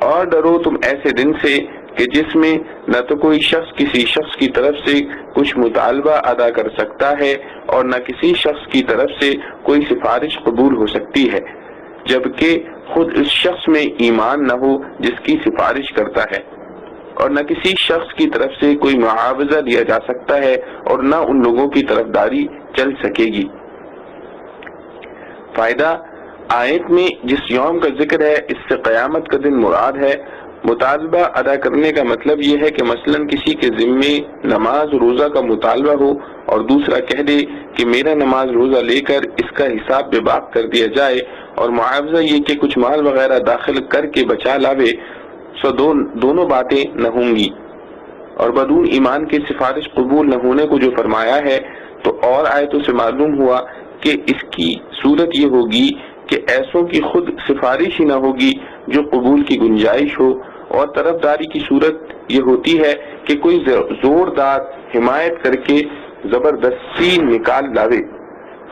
اور ڈرو تم ایسے دن سے کہ جس میں نہ تو کوئی شخص کسی شخص کی طرف سے کچھ مطالبہ ادا کر سکتا ہے اور نہ کسی شخص کی طرف سے کوئی سفارش قبول ہو سکتی ہے، جبکہ خود اس شخص میں ایمان نہ ہو جس کی سفارش کرتا ہے، اور نہ کسی شخص کی طرف سے کوئی معاوضہ لیا جا سکتا ہے اور نہ ان لوگوں کی طرفداری چل سکے گی۔ فائدہ: آیت میں جس یوم کا ذکر ہے اس سے قیامت کا دن مراد ہے۔ مطالبہ ادا کرنے کا مطلب یہ ہے کہ مثلا کسی کے ذمے نماز روزہ کا مطالبہ ہو اور دوسرا کہہ دے کہ میرا نماز روزہ لے کر اس کا حساب بے باک کر دیا جائے، اور معاوضہ یہ کہ کچھ مال وغیرہ داخل کر کے بچا لاوے، سو دونوں باتیں نہ ہوں گی۔ اور بدون ایمان کے سفارش قبول نہ ہونے کو جو فرمایا ہے تو اور آیتوں سے معلوم ہوا کہ اس کی صورت یہ ہوگی کہ ایسوں کی خود سفارش ہی نہ ہوگی جو قبول کی گنجائش ہو، اور طرفداری کی صورت یہ ہوتی ہے کہ کوئی زوردار حمایت کر کے زبردستی نکال لاوے۔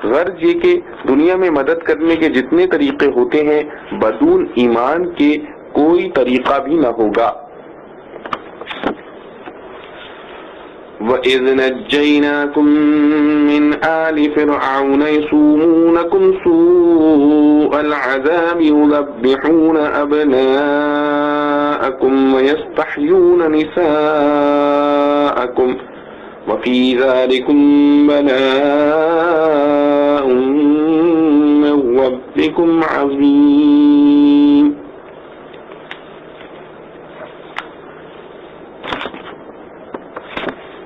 غرض یہ کہ دنیا میں مدد کرنے کے جتنے طریقے ہوتے ہیں بدون ایمان کے کوئی طریقہ بھی نہ ہوگا۔ وَإِذْ نَجَّيْنَاكُمْ مِنْ آلِ فِرْعَوْنَ يَسُومُونَكُمْ سُوءَ الْعَذَابِ يُذَبِّحُونَ أَبْنَاءَكُمْ وَيَسْتَحْيُونَ نِسَاءَكُمْ وَفِي ذَلِكُمْ بَلَاءٌ مِّن رَّبِّكُمْ عَظِيمٌ۔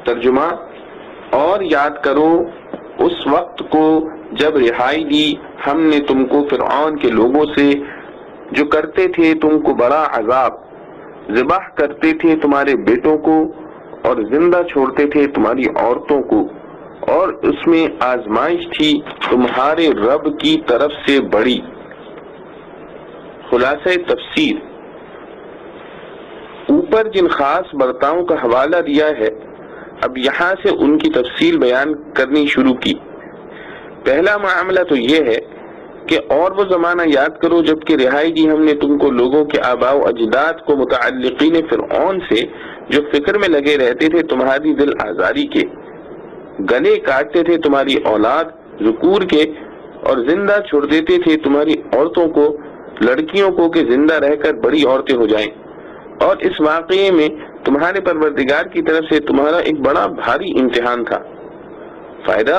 ترجمہ: اور یاد کرو اس وقت کو جب رہائی دی ہم نے تم کو فرعون کے لوگوں سے، جو کرتے تھے تم کو بڑا عذاب، ذبح کرتے تھے تمہارے بیٹوں کو اور زندہ چھوڑتے تھے تمہاری عورتوں کو، اور اس میں آزمائش تھی تمہارے رب کی طرف سے بڑی۔ خلاصہ تفسیر: اوپر جن خاص برتاؤں کا حوالہ دیا ہے، اب یہاں سے ان کی تفصیل بیان کرنی شروع کی۔ پہلا معاملہ تو یہ ہے کہ اور وہ زمانہ یاد کرو جب کہ رہائی دی ہم نے تم کو لوگوں کے آباء و اجداد کو متعلقین فرعون سے، جو فکر میں لگے رہتے تھے تمہاری دل آزاری کے، گلے کاٹتے تھے تمہاری اولاد ذکور کے، اور زندہ چھوڑ دیتے تھے تمہاری عورتوں کو، لڑکیوں کو کہ زندہ رہ کر بڑی عورتیں ہو جائیں۔ اور اس واقعے میں تمہارے پروردگار کی طرف سے تمہارا ایک بڑا بھاری امتحان تھا۔ فائدہ: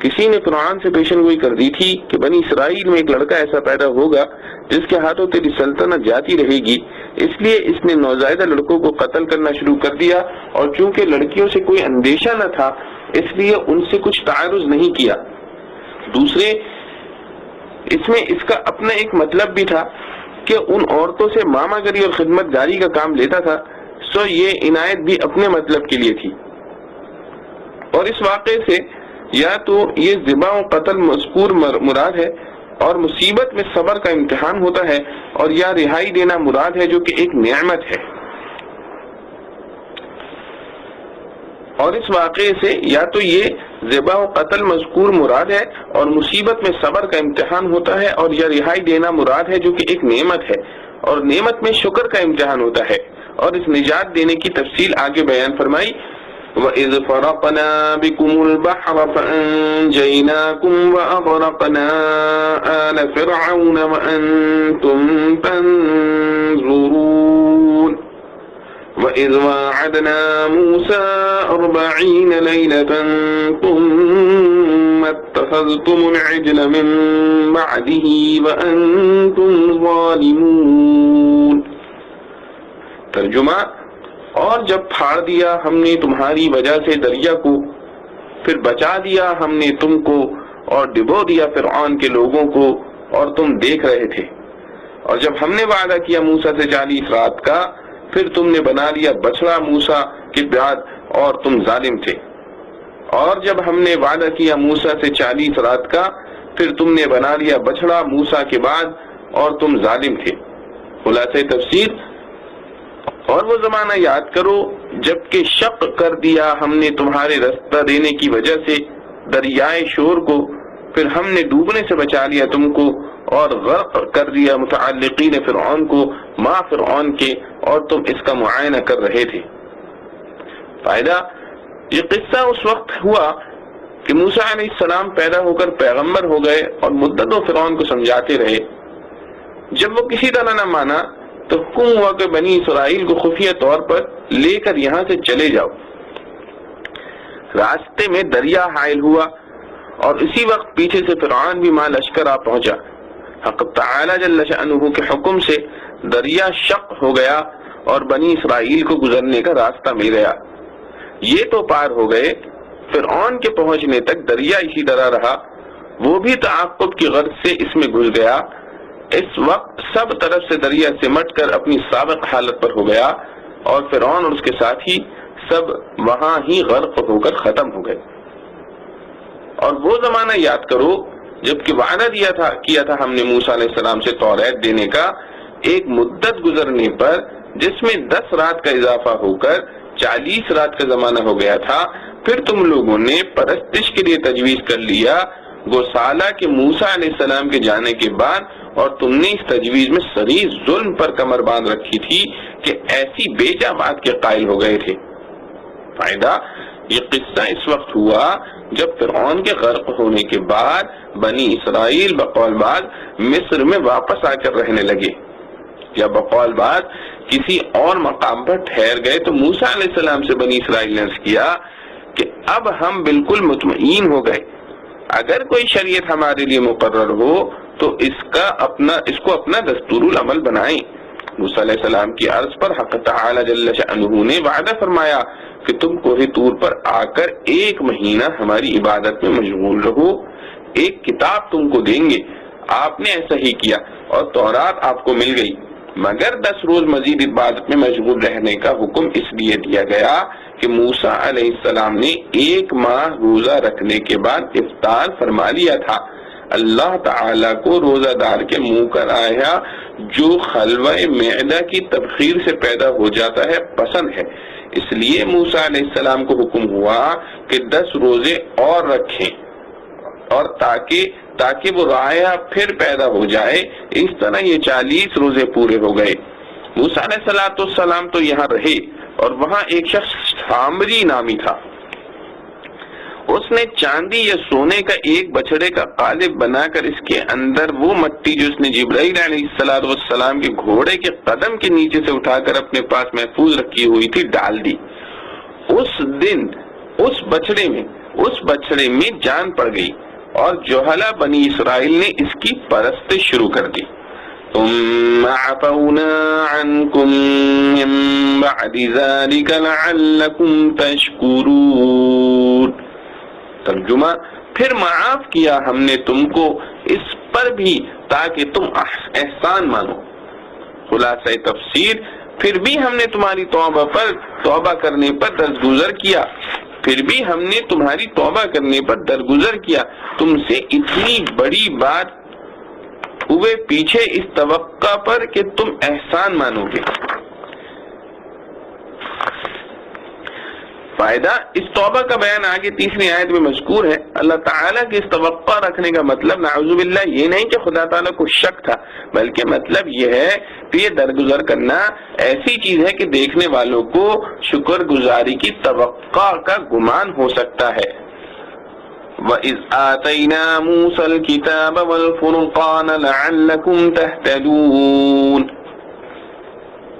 کسی نے فرعون سے پیشن گوئی کر دی تھی کہ بنی اسرائیل میں ایک لڑکا ایسا پیدا ہوگا جس کے ہاتھوں تیری سلطنت جاتی رہے گی، اس لیے اس نے نوزائیدہ لڑکوں کو قتل کرنا شروع کر دیا، اور چونکہ لڑکیوں سے کوئی اندیشہ نہ تھا اس لیے ان سے کچھ تعارض نہیں کیا۔ دوسرے، اس میں اس کا اپنا ایک مطلب بھی تھا کہ ان عورتوں سے ماما گری اور خدمت گاری کا کام لیتا تھا، سو یہ عنایت بھی اپنے مطلب کے لیے تھی۔ اور اس واقعے سے یا تو یہ ذبح و قتل مذکور مراد ہے اور مصیبت میں صبر کا امتحان ہوتا ہے، اور یا رہائی دینا مراد ہے جو کہ ایک نعمت ہے۔ اور اس واقعے سے یا تو یہ ذبح و قتل مذکور مراد ہے اور مصیبت میں صبر کا امتحان ہوتا ہے، اور یا رہائی دینا مراد ہے جو کہ ایک نعمت ہے، اور نعمت میں شکر کا امتحان ہوتا ہے۔ اور اس نجات دینے کی تفصیل آگے بیان فرمائی۔ وَإِذْ فَرَقْنَا بِكُمُ الْبَحْرَ فَأَنْجَيْنَاكُمْ وَأَغْرَقْنَا آلَ فِرْعَوْنَ وَأَنْتُمْ تَنْظُرُونَ وَإِذْ وَاعَدْنَا مُوسَى 40 لَيْلَةً ثُمَّ اتَّخَذْتُمُ الْعِجْلَ مِنْ بَعْدِهِ وَأَنْتُمْ ظَالِمُونَ۔ ترجمہ: اور جب پھاڑ دیا ہم نے تمہاری وجہ سے دریا کو، پھر بچا دیا ہم نے تم کو اور ڈبو دیا فرعون کے لوگوں کو، اور تم دیکھ رہے تھے۔ اور جب ہم نے وعدہ کیا موسیٰ سے 40 رات کا، پھر تم نے بنا لیا بچڑا موسیٰ کے بعد اور تم ظالم تھے۔ اور جب ہم نے وعدہ کیا موسیٰ سے 40 رات کا، پھر تم نے بنا لیا بچڑا موسیٰ کے بعد اور تم ظالم تھے۔ خلاصہ تفسیر: اور وہ زمانہ یاد کرو جب کہ شق کر دیا ہم نے تمہارے رستہ دینے کی وجہ سے دریائے شور کو، پھر ہم نے ڈوبنے سے بچا لیا تم کو اور غرق کر دیا متعلقین فرعون کو ما فرعون کے، اور تم اس کا معائنہ کر رہے تھے۔ فائدہ: یہ قصہ اس وقت ہوا کہ موسیٰ علیہ السلام پیدا ہو کر پیغمبر ہو گئے اور مدتوں فرعون کو سمجھاتے رہے۔ جب وہ کسی طرح نہ مانا تو حکم ہوا کہ بنی اسرائیل کو خفیہ طور پر لے کر یہاں سے چلے جاؤ۔ راستے میں دریا حائل ہوا اور اسی وقت پیچھے سے فرعون بھی مع لشکر آ پہنچا۔ حق تعالی جل شأنہ کے حکم سے دریا شق ہو گیا اور بنی اسرائیل کو گزرنے کا راستہ مل گیا۔ یہ تو پار ہو گئے، فرعون کے پہنچنے تک دریا اسی طرح رہا، وہ بھی تعاقب کی غرض سے اس میں گھس گیا۔ اس وقت سب طرف سے دریا سمٹ کر اپنی سابق حالت پر ہو گیا، اور فرعون اور اس کے ساتھی سب وہاں ہی غرق ہو کر ختم ہو گئے۔ اور وہ زمانہ یاد کرو جبکہ وعدہ کیا تھا ہم نے موسیٰ علیہ السلام سے توریت دینے کا، ایک مدت گزرنے پر جس میں 10 رات کا اضافہ ہو کر 40 رات کا زمانہ ہو گیا تھا، پھر تم لوگوں نے پرستش کے لیے تجویز کر لیا گوسالہ کے موسیٰ علیہ السلام کے جانے کے بعد، اور تم نے اس تجویز میں صریح ظلم پر کمر باندھ رکھی تھی کہ ایسی بیجا بات کے قائل ہو گئے تھے۔ فائدہ: یہ قصہ اس وقت ہوا جب فرعون کے غرق ہونے کے بعد بنی اسرائیل بقول بعد مصر میں واپس آ کر رہنے لگے، یا بقول بعد کسی اور مقام پر ٹھہر گئے، تو موسیٰ علیہ السلام سے بنی اسرائیل نے عرض کیا کہ اب ہم بالکل مطمئن ہو گئے، اگر کوئی شریعت ہمارے لیے مقرر ہو تو اس کو اپنا دستور العمل بنائیں۔ موسیٰ علیہ السلام کی عرض پر حق تعالی جل شأنہ نے وعدہ فرمایا کہ تم کوہ طور پر آ کر 1 مہینہ ہماری عبادت میں مشغول رہو، ایک کتاب تم کو دیں گے۔ آپ نے ایسا ہی کیا اور تورات آپ کو مل گئی، مگر 10 روز مزید عبادت میں مشغول رہنے کا حکم اس لیے دیا گیا کہ موسیٰ علیہ السلام نے 1 ماہ روزہ رکھنے کے بعد افطار فرما لیا تھا۔ اللہ تعالیٰ کو روزہ دار کے منہ کا آیا جو خلوہ معدہ کی تبخیر سے پیدا ہو جاتا ہے پسند ہے، اس لیے موسیٰ علیہ السلام کو حکم ہوا کہ 10 روزے اور رکھیں، اور تاکہ وہ رائحہ پھر پیدا ہو جائے۔ اس طرح یہ 40 روزے پورے ہو گئے۔ موسیٰ علیہ السلام تو یہاں رہے، اور وہاں ایک شخص سامری نامی تھا، اس نے چاندی یا سونے کا ایک بچڑے کا قالب بنا کر اس کے اندر وہ مٹی جو اس نے جبرائیل علیہ السلام کے گھوڑے کے قدم کے نیچے سے اٹھا کر اپنے پاس محفوظ رکھی ہوئی تھی ڈال دی۔ اس دن اس بچڑے میں جان پڑ گئی اور جوہلا بنی اسرائیل نے اس کی پرستش شروع کر دی۔ ثم عفونا عنكم من بعد ذلك لعلكم تشكرون۔ ترجمہ، پھر معاف کیا ہم نے تم کو اس پر بھی تاکہ تم احسان مانو۔ خلاصہ تفسیر، پھر بھی ہم نے تمہاری توبہ کرنے پر درگزر کیا، تم سے اتنی بڑی بات ہوئے پیچھے اس توقع پر کہ تم احسان مانو گے۔ فائدہ، اس توبہ کا بیان آگے 3 آیت میں مذکور ہے۔ اللہ تعالیٰ کے اس توقع رکھنے کا مطلب نعوذ باللہ یہ نہیں کہ خدا تعالیٰ کو شک تھا، بلکہ مطلب یہ ہے کہ یہ درگزر کرنا ایسی چیز ہے کہ دیکھنے والوں کو شکر گزاری کی توقع کا گمان ہو سکتا ہے۔ وَإِذْ آتَيْنَا مُوسَى الْكِتَابَ وَالْفُرْقَانَ لَعَلَّكُمْ تَهْتَدُونَ۔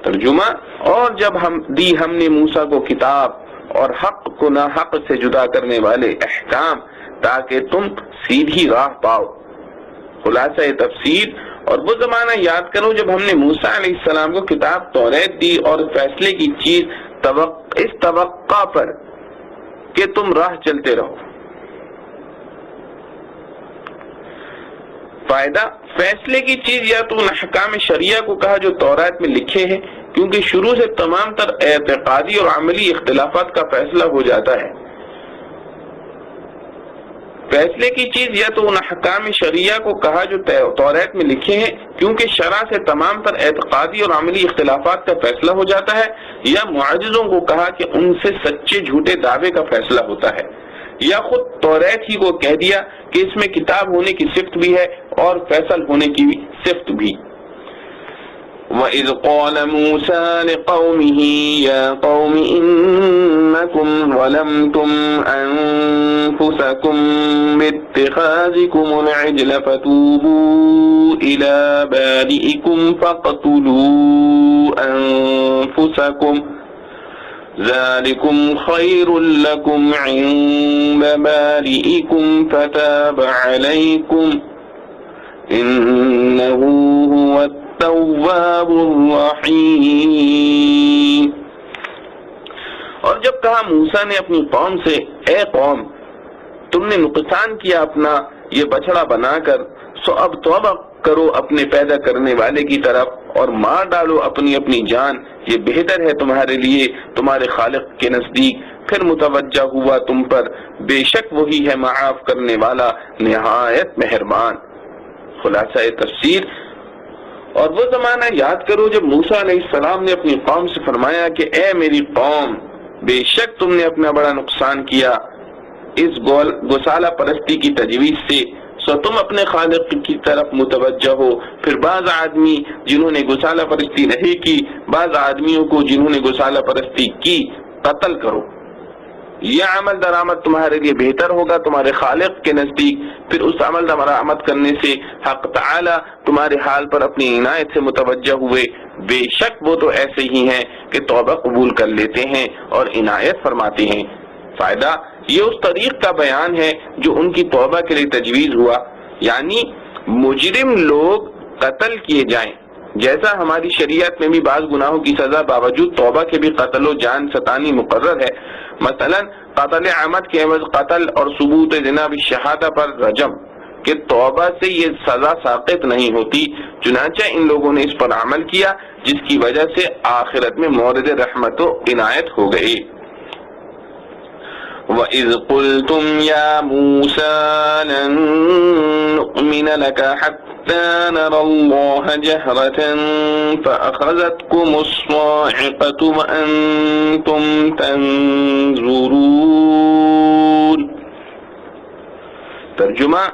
ترجمہ، اور جب ہم نے موسیٰ کو کتاب اور حق کو ناحق سے جدا کرنے والے احکام تاکہ تم سیدھی راہ پاؤ۔ خلاصہ تفسیر، اور وہ زمانہ یاد کرو جب ہم نے موسیٰ علیہ السلام کو کتاب توریت دی اور فیصلے کی چیز اس توقع پر کہ تم راہ چلتے رہو۔ فائدہ، فیصلے کی چیز یا تو ان احکام شریعہ کو کہا جو تورات میں لکھے ہیں، کیونکہ شروع سے تمام تر اعتقادی اور عملی اختلافات کا فیصلہ ہو جاتا ہے۔ فیصلے کی چیز یا تو ان احکام شریعہ کو کہا جو تورات میں لکھے ہیں، کیونکہ شرع سے تمام تر اعتقادی اور عملی اختلافات کا فیصلہ ہو جاتا ہے، یا معجزوں کو کہا کہ ان سے سچے جھوٹے دعوے کا فیصلہ ہوتا ہے، یا خود تورات ہی کو کہہ دیا کہ اس میں کتاب ہونے کی صفت بھی ہے اور فیصل ہونے کی صفت بھی۔ وَإِذْ قَالَ مُوسَى لِقَوْمِهِ يَا قَوْمِ إِنَّكُمْ ظَلَمْتُمْ أَنفُسَكُمْ بِاتِّخَاذِكُمُ الْعِجْلَ فَتُوبُوا إِلَى بَارِئِكُمْ فَاقْتُلُوا أَنفُسَكُمْ ذَلِكُمْ خَيْرٌ لَكُمْ عِندَ بَارِئِكُمْ فَتَابَ عَلَيْكُمْ إِنَّهُ هُوَ التَّوَّابُ الرَّحِيمُ۔ اور جب کہا موسیٰ نے اپنی قوم سے، اے قوم، تم نے نقصان کیا اپنا یہ بچڑا بنا کر، سو اب توبہ کرو اپنے پیدا کرنے والے کی طرف اور مار ڈالو اپنی جان، یہ بہتر ہے تمہارے لیے تمہارے خالق کے نزدیک۔ پھر متوجہ ہوا تم پر، بے شک وہی ہے معاف کرنے والا نہایت مہربان۔ خلاصہ تفسیر، اور وہ زمانہ یاد کرو جب موسیٰ علیہ السلام نے اپنی قوم سے فرمایا کہ اے میری قوم، بے شک تم نے اپنا بڑا نقصان کیا اس گوسالہ پرستی کی تجویز سے، سو تم اپنے خالق کی طرف متوجہ ہو۔ پھر بعض آدمی جنہوں نے گوسالہ پرستی نہیں کی، بعض آدمیوں کو جنہوں نے گوسالہ پرستی کی قتل کرو۔ یہ عمل درآمد تمہارے لیے بہتر ہوگا تمہارے خالق کے نزدیک، پھر اس عمل درآمد کرنے سے حق تعالی تمہارے حال پر اپنی عنایت سے متوجہ ہوئے، بے شک وہ تو ایسے ہی ہیں کہ توبہ قبول کر لیتے ہیں اور عنایت فرماتے ہیں۔ فائدہ یہ اس طریق کا بیان ہے جو ان کی توبہ کے لیے تجویز ہوا، یعنی مجرم لوگ قتل کیے جائیں، جیسا ہماری شریعت میں بھی بعض گناہوں کی سزا باوجود توبہ کے بھی قتل و جان ستانی مقرر ہے، مثلا قتل عمد کے عوض قتل اور ثبوت جناب شہادہ پر رجم، کہ توبہ سے یہ سزا ساقط نہیں ہوتی، چنانچہ ان لوگوں نے اس پر عمل کیا جس کی وجہ سے آخرت میں مورد رحمت و عنایت ہو گئی۔ وَإِذْ قُلْتُمْ يَا مُوسَى لَن نُؤْمِنَ لَكَ حَتَّى نَرَى اللَّهَ جَهْرَةً فَأَخَذَتْكُمُ الصَّاعِقَةُ وَأَنْتُمْ تَنْظُرُونَ۔ ترجمہ،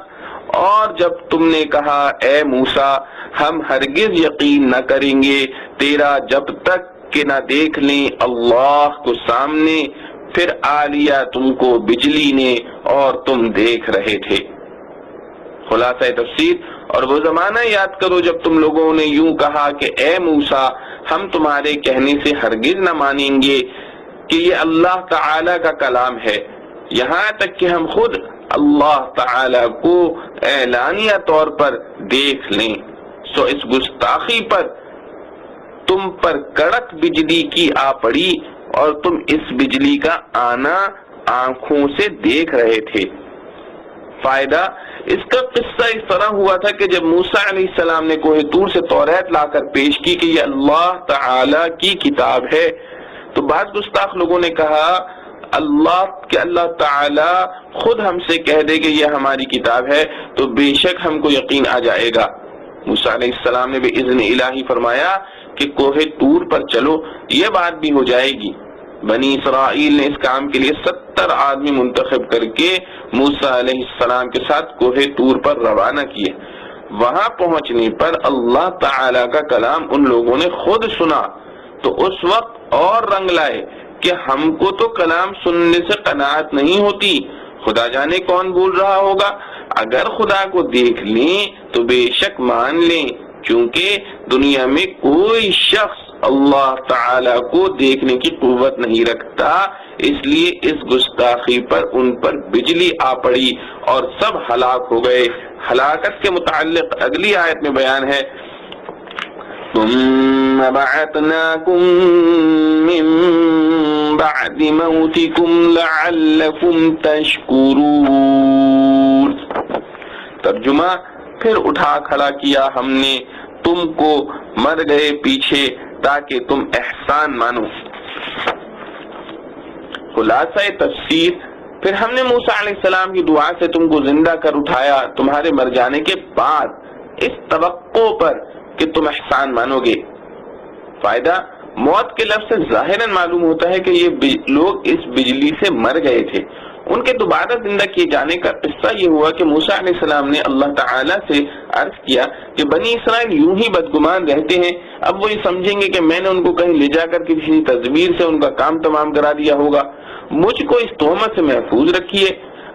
اور جب تم نے کہا اے موسیٰ ہم ہرگز یقین نہ کریں گے تیرا جب تک کہ نہ دیکھ لیں اللہ کو سامنے، پھر آ لیا تم کو بجلی نے اور تم دیکھ رہے تھے۔ خلاصہ تفسیر، اور وہ زمانہ یاد کرو جب تم لوگوں نے یوں کہا کہ اے موسیٰ ہم تمہارے کہنے سے ہرگز نہ مانیں گے کہ یہ اللہ تعالی کا کلام ہے، یہاں تک کہ ہم خود اللہ تعالی کو اعلانیہ طور پر دیکھ لیں، سو اس گستاخی پر تم پر کڑک بجلی کی آ پڑی اور تم اس بجلی کا آنا آنکھوں سے دیکھ رہے تھے۔ فائدہ، اس کا قصہ اس طرح ہوا تھا کہ جب موسیٰ علیہ السلام نے کوہ طور سے توریت لا کر پیش کی کہ یہ اللہ تعالی کی کتاب ہے، تو بعض گستاخ لوگوں نے کہا اللہ تعالی خود ہم سے کہہ دے کہ یہ ہماری کتاب ہے تو بے شک ہم کو یقین آ جائے گا۔ موسیٰ علیہ السلام نے بإذن الہی فرمایا کہ کوہ طور پر چلو، یہ بات بھی ہو جائے گی۔ بنی اسرائیل نے اس کام کے لیے 70 آدمی منتخب کر کے موسیٰ علیہ السلام کے ساتھ کوہ طور پر روانہ کیے۔ وہاں پہنچنے پر اللہ تعالی کا کلام ان لوگوں نے خود سنا تو اس وقت اور رنگ لائے کہ ہم کو تو کلام سننے سے قناعت نہیں ہوتی، خدا جانے کون بول رہا ہوگا، اگر خدا کو دیکھ لیں تو بے شک مان لیں، چونکہ دنیا میں کوئی شخص اللہ تعالی کو دیکھنے کی قوت نہیں رکھتا، اس لیے اس گستاخی پر ان پر بجلی آ پڑی اور سب ہلاک ہو گئے۔ ہلاکت کے متعلق اگلی آیت میں بیان ہے، ثم بعثناكم من بعد موتكم لعلكم تشكرون۔ ترجمہ، پھر اٹھا کھڑا کیا ہم نے تم کو مر گئے پیچھے تاکہ تم احسان مانو۔ خلاصہ تفسیر، پھر ہم نے موسیٰ علیہ السلام کی دعا سے تم کو زندہ کر اٹھایا تمہارے مر جانے کے بعد اس توقع پر کہ تم احسان مانو گے۔ فائدہ، موت کے لفظ سے ظاہراً معلوم ہوتا ہے کہ یہ لوگ اس بجلی سے مر گئے تھے۔ ان کے دوبارہ زندہ کیے جانے کا قصہ یہ ہوا کہ موسیٰ علیہ السلام نے اللہ تعالیٰ سے عرض کیا کہ بنی اسرائیل یوں ہی بدگمان رہتے ہیں، اب وہ یہ سمجھیں گے کہ میں نے ان کو کہیں لے جا کر کسی تدبیر سے ان کا کام تمام کرا دیا ہوگا، مجھ کو اس تہمت سے محفوظ رکھیے۔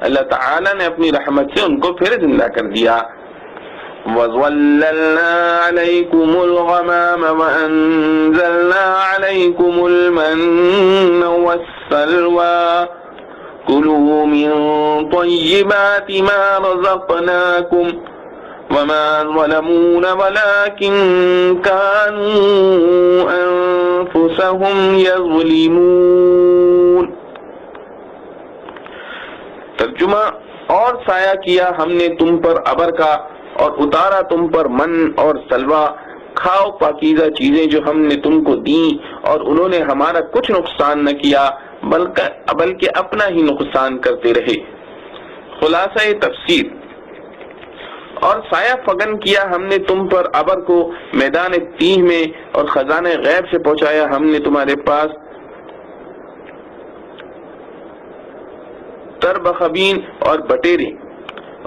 اللہ تعالیٰ نے اپنی رحمت سے ان کو پھر زندہ کر دیا۔ وَظَلَّلْنَا عَلَيْكُمُ الْغَمَامَ وَأَنزَلْنَا عَلَيْكُمُ الْمَنَّ وَالسَّلْوَىٰ كُلُوا مِن طَيِّبَاتِ مَا رَزَقْنَاكُمْ وَمَا ظَلَمُونَا وَلَٰكِن كَانُوا أَنفُسَهُمْ يَظْلِمُونَ۔ ترجمہ، اور سایہ کیا ہم نے تم پر ابر کا اور اتارا تم پر من اور سلوہ، کھاؤ پاکیزہ چیزیں جو ہم نے تم کو دیں اور انہوں نے ہمارا کچھ نقصان نہ کیا بلکہ اپنا ہی نقصان کرتے رہے۔ خلاصہ تفسیر، اور سایہ فگن کیا ہم نے تم پر ابر کو میدان تیہ میں اور خزانہ غیب سے پہنچایا ہم نے تمہارے پاس تربخبین اور بٹیرے،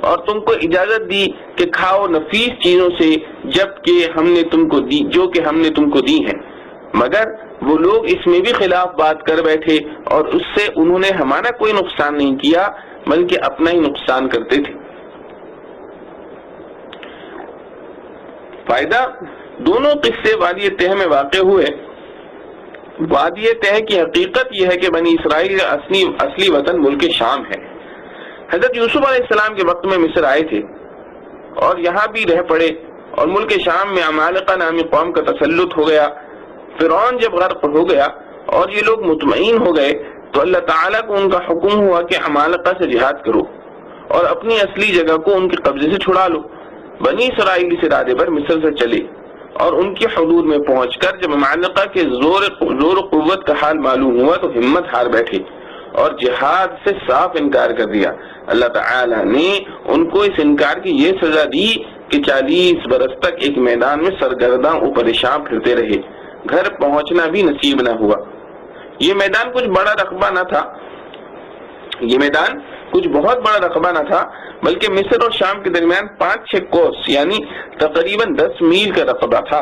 اور تم کو اجازت دی کہ کھاؤ نفیس چیزوں سے جو کہ ہم نے تم کو دی ہیں، مگر وہ لوگ اس میں بھی خلاف بات کر بیٹھے اور اس سے انہوں نے ہمارا کوئی نقصان نہیں کیا بلکہ اپنا ہی نقصان کرتے تھے۔ فائدہ، دونوں قصے وادی تہ میں واقع ہوئے۔ وادی تہ کی حقیقت یہ ہے کہ بنی اسرائیل کا اصلی وطن ملک شام ہے۔ حضرت یوسف علیہ السلام کے وقت میں مصر آئے تھے اور یہاں بھی رہ پڑے، اور ملک شام میں عمالقہ نامی قوم کا تسلط ہو گیا۔ فرعون جب غرق ہو گیا اور یہ لوگ مطمئن ہو گئے تو اللہ تعالیٰ کو ان کا حکم ہوا کہ عمالقہ سے جہاد کرو اور اپنی اصلی جگہ کو ان کے قبضے سے چھڑا لو۔ بنی اسرائیل اس ارادے پر مصر سے چلے اور ان کی حدود میں پہنچ کر جب عمالقہ کے زور و قوت کا حال معلوم ہوا تو ہمت ہار بیٹھے اور جہاد سے صاف انکار کر دیا۔ اللہ تعالیٰ نے ان کو اس انکار کی یہ سزا دی کہ 40 برس تک ایک میدان میں سرگرداں و پریشان پھرتے رہے، گھر پہنچنا بھی نصیب نہ ہوا۔ یہ میدان کچھ بڑا رقبہ نہ تھا، یہ میدان کچھ بہت بڑا رقبہ نہ تھا، بلکہ مصر اور شام کے درمیان 5-6 کوس یعنی تقریباً 10 میل کا رقبہ تھا۔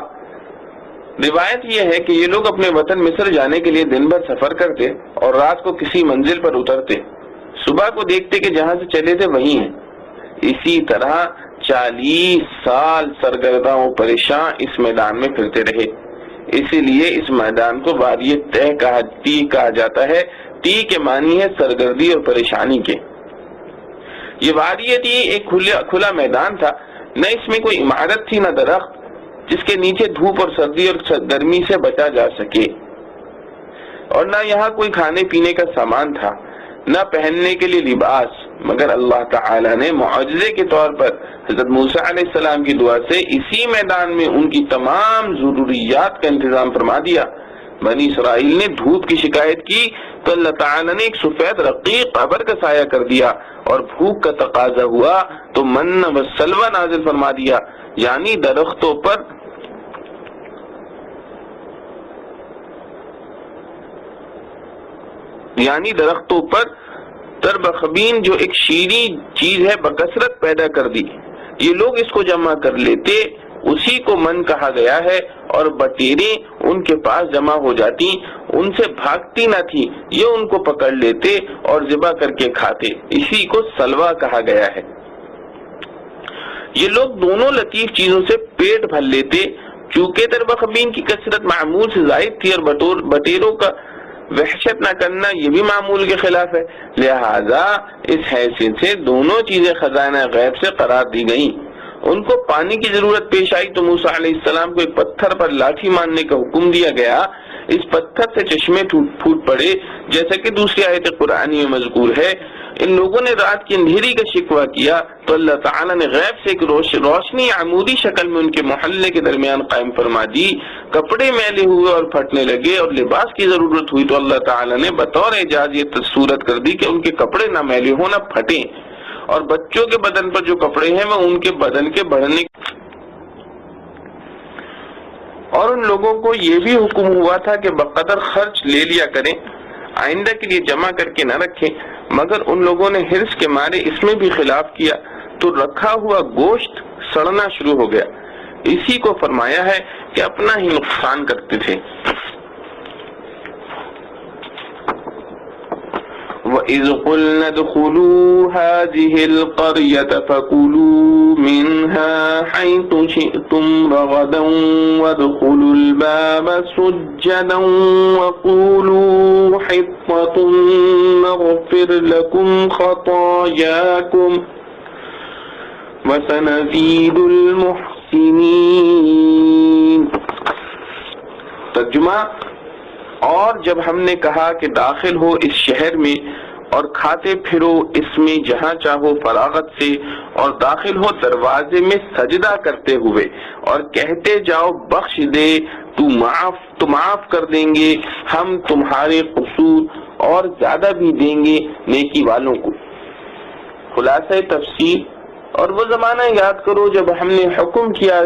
روایت یہ ہے کہ یہ لوگ اپنے وطن مصر جانے کے لیے دن بھر سفر کرتے اور رات کو کسی منزل پر اترتے، صبح کو دیکھتے کہ جہاں سے چلے تھے وہیں ہیں۔ اسی طرح 40 سال سرگرداں و پریشان اس میدان میں پھرتے رہے، اسی لیے اس میدان کو وادی تہ کہا جاتا ہے۔ تی کے معنی ہے سرگردی اور پریشانی کے۔ یہ وادی تی ایک کھلا میدان تھا، نہ اس میں کوئی عمارت تھی نہ درخت جس کے نیچے دھوپ اور سردی اور گرمی سے بچا جا سکے، اور نہ یہاں کوئی کھانے پینے کا سامان تھا، نہ پہننے کے لیے لباس، مگر اللہ تعالیٰ نے معجزے کے طور پر حضرت موسیٰ علیہ السلام کی دعا سے اسی میدان میں ان کی تمام ضروریات کا انتظام فرما دیا۔ بنی اسرائیل نے دھوپ کی شکایت کی تو اللہ تعالیٰ نے ایک سفید رقیق ابر کا سایہ کر دیا، اور بھوک کا تقاضا ہوا تو من و سلوہ نازل فرما دیا، یعنی درختوں پر تربخبین جو ایک شیریں چیز ہے بکثرت پیدا کر دی۔ یہ لوگ اس کو جمع کر لیتے، اسی کو من کہا گیا ہے، اور بٹیریں ان کے پاس جمع ہو جاتی، ان سے بھاگتی نہ تھی، یہ ان کو پکڑ لیتے اور ذبح کر کے کھاتے، اسی کو سلوہ کہا گیا ہے۔ یہ لوگ دونوں لطیف چیزوں سے پیٹ بھر لیتے، چونکہ تربخبین کی کثرت معمول سے زائد تھی اور بٹیروں کا وحشت نہ کرنا یہ بھی معمول کے خلاف ہے، لہذا اس حیثیت سے دونوں چیزیں خزانہ غیب سے قرار دی گئیں۔ ان کو پانی کی ضرورت پیش آئی تو موسیٰ علیہ السلام کو ایک پتھر پر لاٹھی مارنے کا حکم دیا گیا، اس پتھر سے چشمے پھوٹ پڑے، جیسا کہ دوسری آیت قرآنی میں مذکور ہے۔ ان لوگوں نے رات کی اندھیری کا شکوہ کیا تو اللہ تعالیٰ نے غیب سے ایک روشنی عمودی شکل میں ان کے محلے کے درمیان قائم فرما دی۔ کپڑے میلے ہوئے اور پھٹنے لگے اور لباس کی ضرورت ہوئی تو اللہ تعالیٰ نے بطور اعجاز یہ صورت کر دی کہ ان کے کپڑے نہ میلے ہوں نہ پھٹیں، اور بچوں کے بدن پر جو کپڑے ہیں وہ ان کے بدن کے بڑھنے، اور ان لوگوں کو یہ بھی حکم ہوا تھا کہ بقدر خرچ لے لیا کریں، آئندہ کے لیے جمع کر کے نہ رکھیں، مگر ان لوگوں نے حرص کے مارے اس میں بھی خلاف کیا تو رکھا ہوا گوشت سڑنا شروع ہو گیا۔ اسی کو فرمایا ہے کہ اپنا ہی نقصان کرتے تھے۔ وَإِذْ قُلْنَا ادْخُلُوا هَٰذِهِ الْقَرْيَةَ فَكُلُوا مِنْهَا حَيْثُ شِئْتُمْ رَغَدًا وَادْخُلُوا الْبَابَ سُجَّدًا وَقُولُوا حِطَّةٌ نَغْفِرْ لَكُمْ خَطَايَاكُمْ وَسَنَزِيدُ الْمُحْسِنِينَ۔ ترجمہ: اور جب ہم نے کہا کہ داخل ہو اس شہر میں اور کھاتے پھرو اس میں جہاں چاہو فراغت سے، اور داخل ہو دروازے میں سجدہ کرتے ہوئے اور کہتے جاؤ بخش دے تو معاف کر دیں گے ہم تمہارے قصور، اور زیادہ بھی دیں گے نیکی والوں کو۔ خلاصہ تفسیر: اور وہ زمانہ یاد کرو جب ہم نے حکم کیا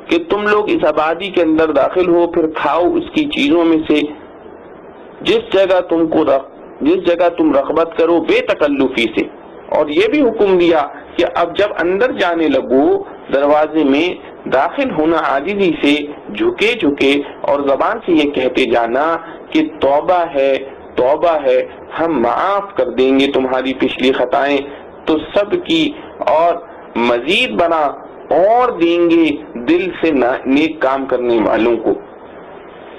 کہ تم لوگ اس آبادی کے اندر داخل ہو، پھر کھاؤ اس کی چیزوں میں سے جس جگہ تم رغبت کرو بے تکلفی سے، اور یہ بھی حکم دیا کہ اب جب اندر جانے لگو دروازے میں داخل ہونا عاجزی سے، جھکے جھکے اور زبان سے یہ کہتے جانا کہ توبہ ہے توبہ ہے، ہم معاف کر دیں گے تمہاری پچھلی خطائیں تو سب کی، اور مزید بنا اور دیں گے دل سے نیک کام کرنے والوں کو۔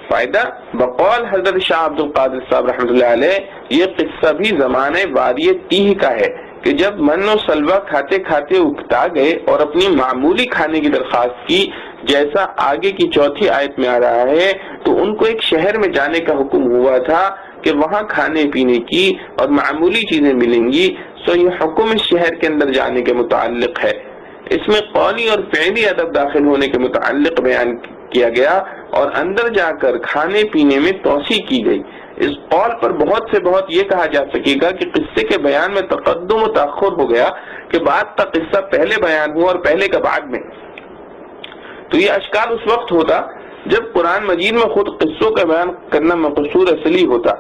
فائدہ بقول حضرت شاہ عبد القادر صاحب رحمۃ اللہ علیہ، یہ قصہ بھی زمانے وادی تیہ کا ہے کہ جب من و سلوہ کھاتے کھاتے اکتا گئے اور اپنی معمولی کھانے کی درخواست کی، جیسا آگے کی چوتھی آیت میں آ رہا ہے، تو ان کو ایک شہر میں جانے کا حکم ہوا تھا کہ وہاں کھانے پینے کی اور معمولی چیزیں ملیں گی، سو یہ حکم اس شہر کے اندر جانے کے متعلق ہے۔ اس میں قولی اور فعلی ادب داخل ہونے کے متعلق بیان کیا گیا اور اندر جا کر کھانے پینے میں توسیع کی گئی۔ اس قول پر بہت سے بہت یہ کہا جا سکے گا کہ قصے کے بیان میں تقدم و تاخر ہو گیا کہ بعد تک قصہ پہلے بیان ہوا اور پہلے کا بعد میں، تو یہ اشکال اس وقت ہوتا جب قرآن مجید میں خود قصوں کا بیان کرنا مقصود اصلی ہوتا،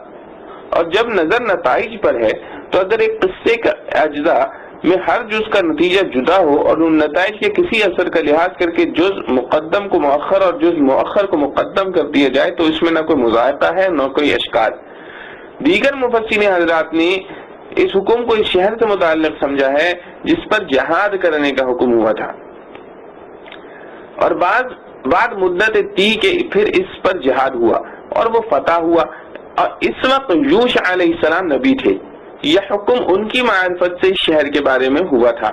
اور جب نظر نتائج پر ہے تو اگر ایک قصے کا اجزاء میں ہر جز کا نتیجہ جدا ہو اور ان نتائج کے کسی اثر کا لحاظ کر کے جز مقدم کو مؤخر اور جز مؤخر کو مقدم کر دیا جائے تو اس میں نہ کوئی مذائقہ ہے نہ کوئی اشکال۔ دیگر مفسرین حضرات نے اس حکم کو اس شہر سے متعلق سمجھا ہے جس پر جہاد کرنے کا حکم ہوا تھا، اور بعد مدت تی کے پھر اس پر جہاد ہوا اور وہ فتح ہوا، اور اس وقت یوشع علیہ السلام نبی تھے۔ یہ حکم ان کی معرفت سے اس شہر کے بارے میں ہوا تھا۔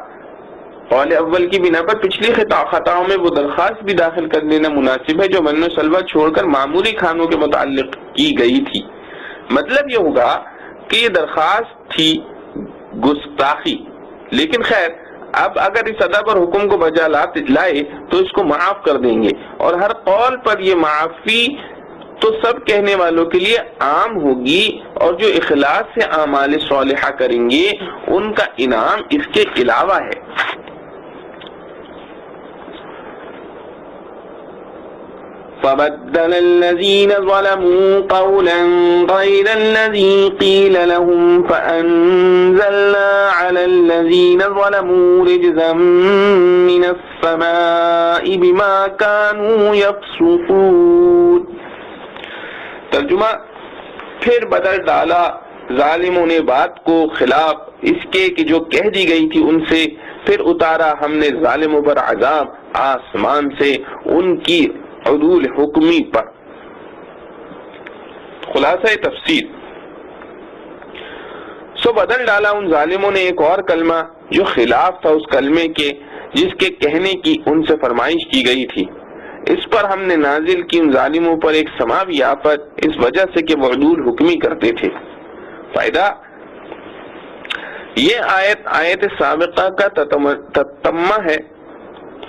قول اول کی بنا پر پچھلی خطاؤں میں وہ درخواست بھی داخل کر لینا مناسب ہے جو من و سلوہ چھوڑ کر معمولی کھانوں کے متعلق کی گئی تھی۔ مطلب یہ ہوگا کہ یہ درخواست تھی گستاخی، لیکن خیر اب اگر اس ادب اور حکم کو بجا لائے تو اس کو معاف کر دیں گے، اور ہر قول پر یہ معافی تو سب کہنے والوں کے لیے عام ہوگی، اور جو اخلاص سے اعمال صالحہ کریں گے ان کا انعام اس کے علاوہ ہے۔ فَبَدَّلَ الَّذِينَ ظَلَمُوا قَوْلًا غَيْرَ الَّذِي قِيلَ لَهُمْ فَأَنزَلْنَا عَلَى الَّذِينَ ظَلَمُوا رِجْزًا مِّنَ السَّمَاءِ بِمَا كَانُوا يَفْسُقُونَ۔ ترجمہ، پھر بدل ڈالا ظالموں نے بات کو خلاف اس کے کہ جو کہہ دی گئی تھی ان سے، پھر اتارا ہم نے ظالموں پر عذاب آسمان سے ان کی عدول حکمی پر۔ خلاصہ تفسیر، سو بدل ڈالا ان ظالموں نے ایک اور کلمہ جو خلاف تھا اس کلمے کے جس کے کہنے کی ان سے فرمائش کی گئی تھی۔ اس پر ہم نے نازل کی ان ظالموں پر ایک سماوی آفت، اس وجہ سے کہ وہ عدول حکمی کرتے تھے۔ فائدہ، یہ آیت سابقہ کا تتمہ ہے۔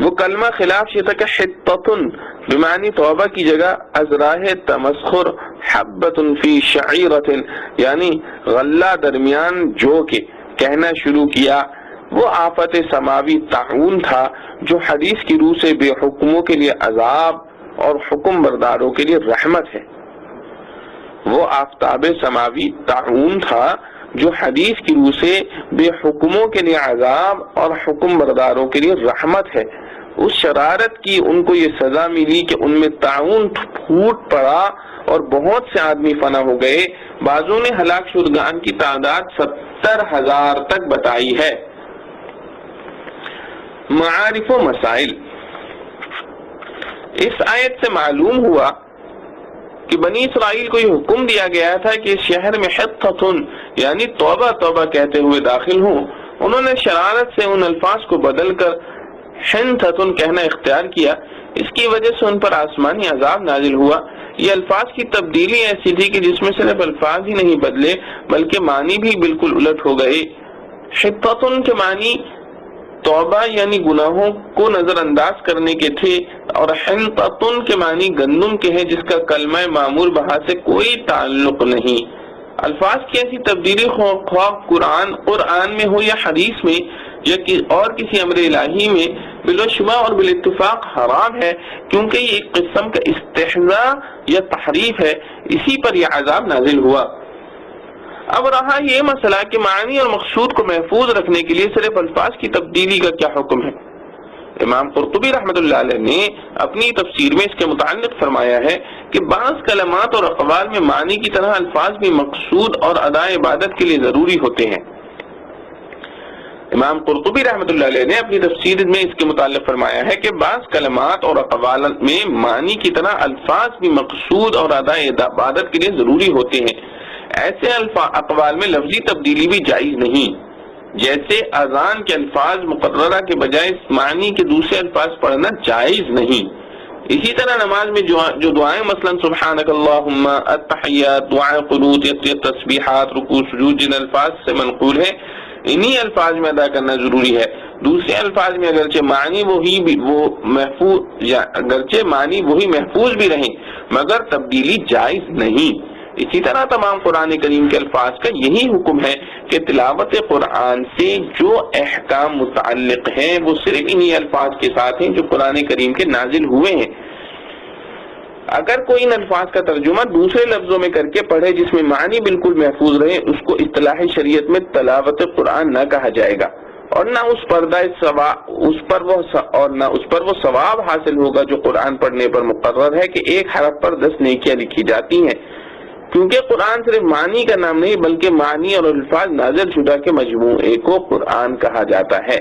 وہ کلمہ خلاف یہ تھا کہ حطتن بمعنی توبہ کی جگہ ازراہ تمسخر حبتن فی شعیرت، یعنی غلہ درمیان جو کے کہنا شروع کیا۔ وہ آفت سماوی طاعون تھا جو حدیث کی روح سے بے حکموں کے لیے عذاب اور حکم برداروں کے لیے رحمت ہے۔ وہ آفتاب سماوی طاعون تھا جو حدیث کی روح سے بے حکموں کے لیے عذاب اور حکم برداروں کے لیے رحمت ہے۔ اس شرارت کی ان کو یہ سزا ملی کہ ان میں طاعون پھوٹ پڑا اور بہت سے آدمی فنا ہو گئے۔ بعضوں نے ہلاک شدگان کی تعداد 70,000 تک بتائی ہے۔ معارف و مسائل، اس آیت سے معلوم ہوا کہ بنی اسرائیل کو یہ حکم دیا گیا تھا کہ اس شہر میں حطتن یعنی توبہ توبہ کہتے ہوئے داخل ہوں۔ انہوں نے شرارت سے ان الفاظ کو بدل کر حنتتن کہنا اختیار کیا، اس کی وجہ سے ان پر آسمانی عذاب نازل ہوا۔ یہ الفاظ کی تبدیلی ایسی تھی کہ جس میں صرف الفاظ ہی نہیں بدلے بلکہ معنی بھی بالکل الٹ ہو گئے۔ حطتن کے معنی توبہ یعنی گناہوں کو نظر انداز کرنے کے تھے، اور حنطتن کے معنی گندم کے ہیں جس کا کلمہ معمول بہا سے کوئی تعلق نہیں۔ الفاظ کی ایسی تبدیلی خواہ قرآن میں ہو یا حدیث میں یا اور کسی امر الہی میں بالشبہ اور بالاتفاق حرام ہے، کیونکہ یہ ایک قسم کا استحضاء یا تحریف ہے، اسی پر یہ عذاب نازل ہوا۔ اب رہا یہ مسئلہ کہ معنی اور مقصود کو محفوظ رکھنے کے لیے صرف الفاظ کی تبدیلی کا کیا حکم ہے۔ امام قرطبی رحمۃ اللہ علیہ نے اپنی تفسیر میں اس کے متعلق فرمایا ہے کہ بعض کلمات اور اقوال میں معنی کی طرح الفاظ بھی مقصود اور ادائے عبادت کے لیے ضروری ہوتے ہیں۔ امام قرطبی رحمۃ اللہ علیہ نے اپنی تفسیر میں اس کے متعلق فرمایا ہے کہ بعض کلمات اور اقوال میں معنی کی طرح الفاظ بھی مقصود اور ادائے عبادت کے لیے ضروری ہوتے ہیں۔ ایسے اقوال میں لفظی تبدیلی بھی جائز نہیں، جیسے اذان کے الفاظ مقررہ کے بجائے اس معنی کے دوسرے الفاظ پڑھنا جائز نہیں۔ اسی طرح نماز میں جو دعائیں مثلا سبحانک اللہم، التحیات، دعائیں قنوت، تسبیحات، رکوع، سجود جن الفاظ سے منقول ہے انہی الفاظ میں ادا کرنا ضروری ہے۔ دوسرے الفاظ میں اگرچہ معنی وہی محفوظ بھی رہیں مگر تبدیلی جائز نہیں۔ اسی طرح تمام قرآن کریم کے الفاظ کا یہی حکم ہے کہ تلاوت قرآن سے جو احکام متعلق ہیں وہ صرف انہی الفاظ کے ساتھ ہیں جو قرآن کریم کے نازل ہوئے ہیں۔ اگر کوئی ان الفاظ کا ترجمہ دوسرے لفظوں میں کر کے پڑھے جس میں معنی بالکل محفوظ رہے، اس کو اصطلاح شریعت میں تلاوت قرآن نہ کہا جائے گا، اور نہ اس پر وہ ثواب حاصل ہوگا جو قرآن پڑھنے پر مقرر ہے کہ ایک حرف پر 10 نیکیاں لکھی جاتی ہیں، کیونکہ قرآن صرف معنی کا نام نہیں بلکہ معنی اور الفاظ نازل شدہ کے مجموعے کو قرآن کہا جاتا ہے۔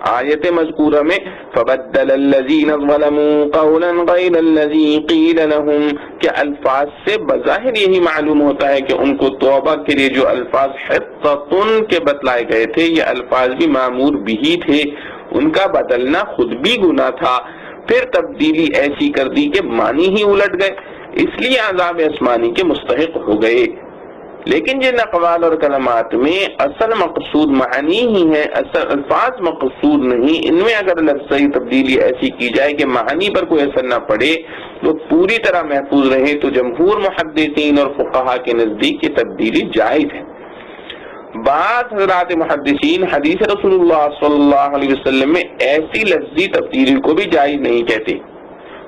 آیت مذکورہ میں فَبَدَّلَ الَّذِينَ ظَلَمُوا قَوْلًا غَيْرَ الَّذِي قِيلَ لَهُمْ کے الفاظ سے بظاہر یہی معلوم ہوتا ہے کہ ان کو توبہ کے لیے جو الفاظ حِطَّةٌ کے بتلائے گئے تھے یہ الفاظ بھی مأمور بھی تھے، ان کا بدلنا خود بھی گناہ تھا، پھر تبدیلی ایسی کر دی کہ معنی ہی الٹ گئے، اس لیے عذاب آسمانی کے مستحق ہو گئے۔ لیکن جن اقوال اور کلمات میں اصل مقصود معنی ہی ہے، اصل الفاظ مقصود نہیں، ان میں اگر لفظی تبدیلی ایسی کی جائے کہ معنی پر کوئی اثر نہ پڑے تو پوری طرح محفوظ رہے تو جمہور محدثین اور فقہا کے نزدیک یہ تبدیلی جائز ہے۔ بعض حضرات محدثین حدیث رسول اللہ صلی اللہ علیہ وسلم میں ایسی لفظی تبدیلی کو بھی جائز نہیں کہتے۔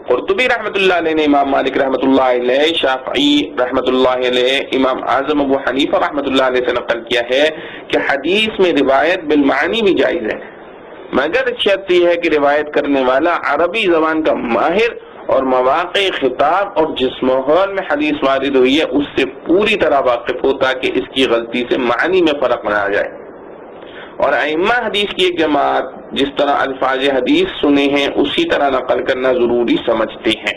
قرطبی رحمۃ اللہ علیہ نے امام مالک رحمۃ اللہ علیہ، شافعی رحمۃ اللہ علیہ، امام اعظم ابو حنیفہ رحمۃ اللہ علیہ سے نقل کیا ہے کہ حدیث میں روایت بالمعنی بھی جائز ہے، مگر شرط یہ ہے کہ روایت کرنے والا عربی زبان کا ماہر اور مواقع خطاب اور جس ماحول میں حدیث وارد ہوئی ہے اس سے پوری طرح واقف ہو تاکہ اس کی غلطی سے معنی میں فرق نہ آ جائے۔ اور ائمہ حدیث کی ایک جماعت جس طرح الفاظ حدیث سنے ہیں اسی طرح نقل کرنا ضروری سمجھتے ہیں،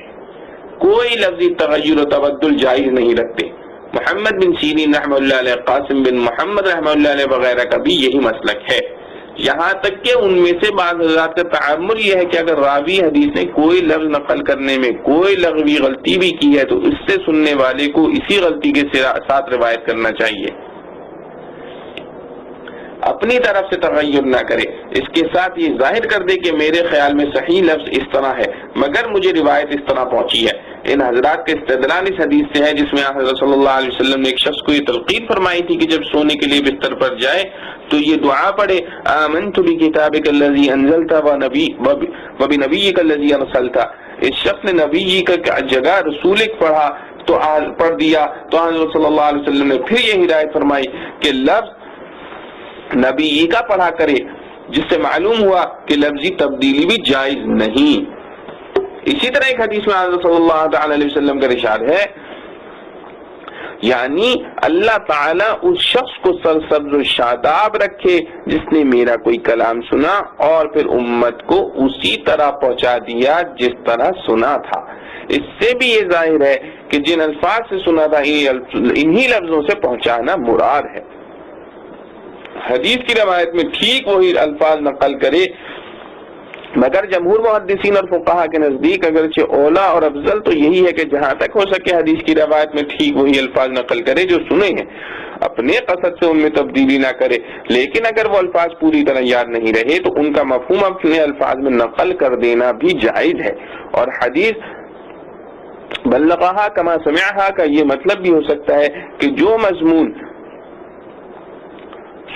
کوئی لفظی تغیر و تبدل جائز نہیں رکھتے۔ محمد بن سیرین رحمہ اللہ علیہ، قاسم بن محمد رحمہ اللہ علیہ وغیرہ کا بھی یہی مسلک ہے، یہاں تک کہ ان میں سے بعض حضرات کا تعامل یہ ہے کہ اگر راوی حدیث نے کوئی لفظ نقل کرنے میں کوئی لغوی غلطی بھی کی ہے تو اس سے سننے والے کو اسی غلطی کے ساتھ روایت کرنا چاہیے، اپنی طرف سے تغیر نہ کرے، اس کے ساتھ یہ ظاہر کر دے کہ میرے خیال میں صحیح لفظ اس طرح ہے مگر مجھے روایت اس طرح پہنچی ہے۔ ان حضرات کا استدلال اس حدیث سے ہے جس میں حضرت صلی اللہ علیہ وسلم نے ایک شخص کو یہ تلقین فرمائی تھی کہ جب سونے کے لیے بستر پر جائے تو یہ دعا پڑھے، آمنت بکتابک الذی انزلت وبنبیک الذی ارسلت۔ اس شخص نے نبی کا جگہ رسولک پڑھ دیا تو حضرت صلی اللہ علیہ وسلم نے پھر یہ ہدایت فرمائی کہ لفظ نبی کا پڑھا کرے، جس سے معلوم ہوا کہ لفظی تبدیلی بھی جائز نہیں۔ اسی طرح ایک حدیث میں حضرت صلی اللہ تعالی علیہ وسلم کا ارشاد ہے، یعنی اللہ تعالیٰ اس شخص کو سرسبز و شاداب رکھے جس نے میرا کوئی کلام سنا اور پھر امت کو اسی طرح پہنچا دیا جس طرح سنا تھا۔ اس سے بھی یہ ظاہر ہے کہ جن الفاظ سے سنا تھا انہی لفظوں سے پہنچانا مراد ہے۔ حدیث کی روایت میں ٹھیک وہی الفاظ نقل کرے، مگر جمہور محدثین اور فقہا کے نزدیک اگرچہ اولا اور افضل تو یہی ہے کہ جہاں تک ہو سکے حدیث کی روایت میں ٹھیک وہی الفاظ نقل کرے جو سنے ہیں، اپنے قصد سے ان میں تبدیلی نہ کرے، لیکن اگر وہ الفاظ پوری طرح یاد نہیں رہے تو ان کا مفہوم اپنے الفاظ میں نقل کر دینا بھی جائز ہے۔ اور حدیث بلغھا کما سمعھا کا یہ مطلب بھی ہو سکتا ہے کہ جو مضمون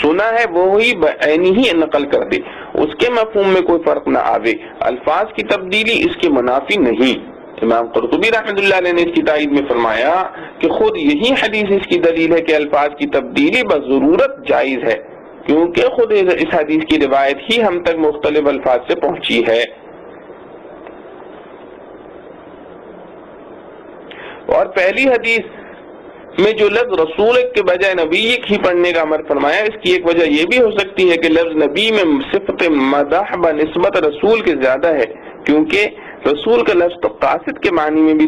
سنا ہے وہی بعینی ہی نقل کر دے، اس کے مفہوم میں کوئی فرق نہ آوے، الفاظ کی تبدیلی اس کے منافی نہیں۔ امام قرطبی رحمۃ اللہ علیہ نے اس کی تائید میں فرمایا کہ خود یہی حدیث اس کی دلیل ہے کہ الفاظ کی تبدیلی بضرورت جائز ہے، کیونکہ خود اس حدیث کی روایت ہی ہم تک مختلف الفاظ سے پہنچی ہے. اور پہلی حدیث میں جو لفظ رسول کے بجائے نبی ہی پڑھنے کا امر فرمایا، اس کی ایک وجہ یہ بھی ہو سکتی ہے کہ لفظ نبی میں صفت مدح بنسبت رسول کے زیادہ ہے، کیونکہ رسول کا لفظ تو قاصد کے معنی میں بھی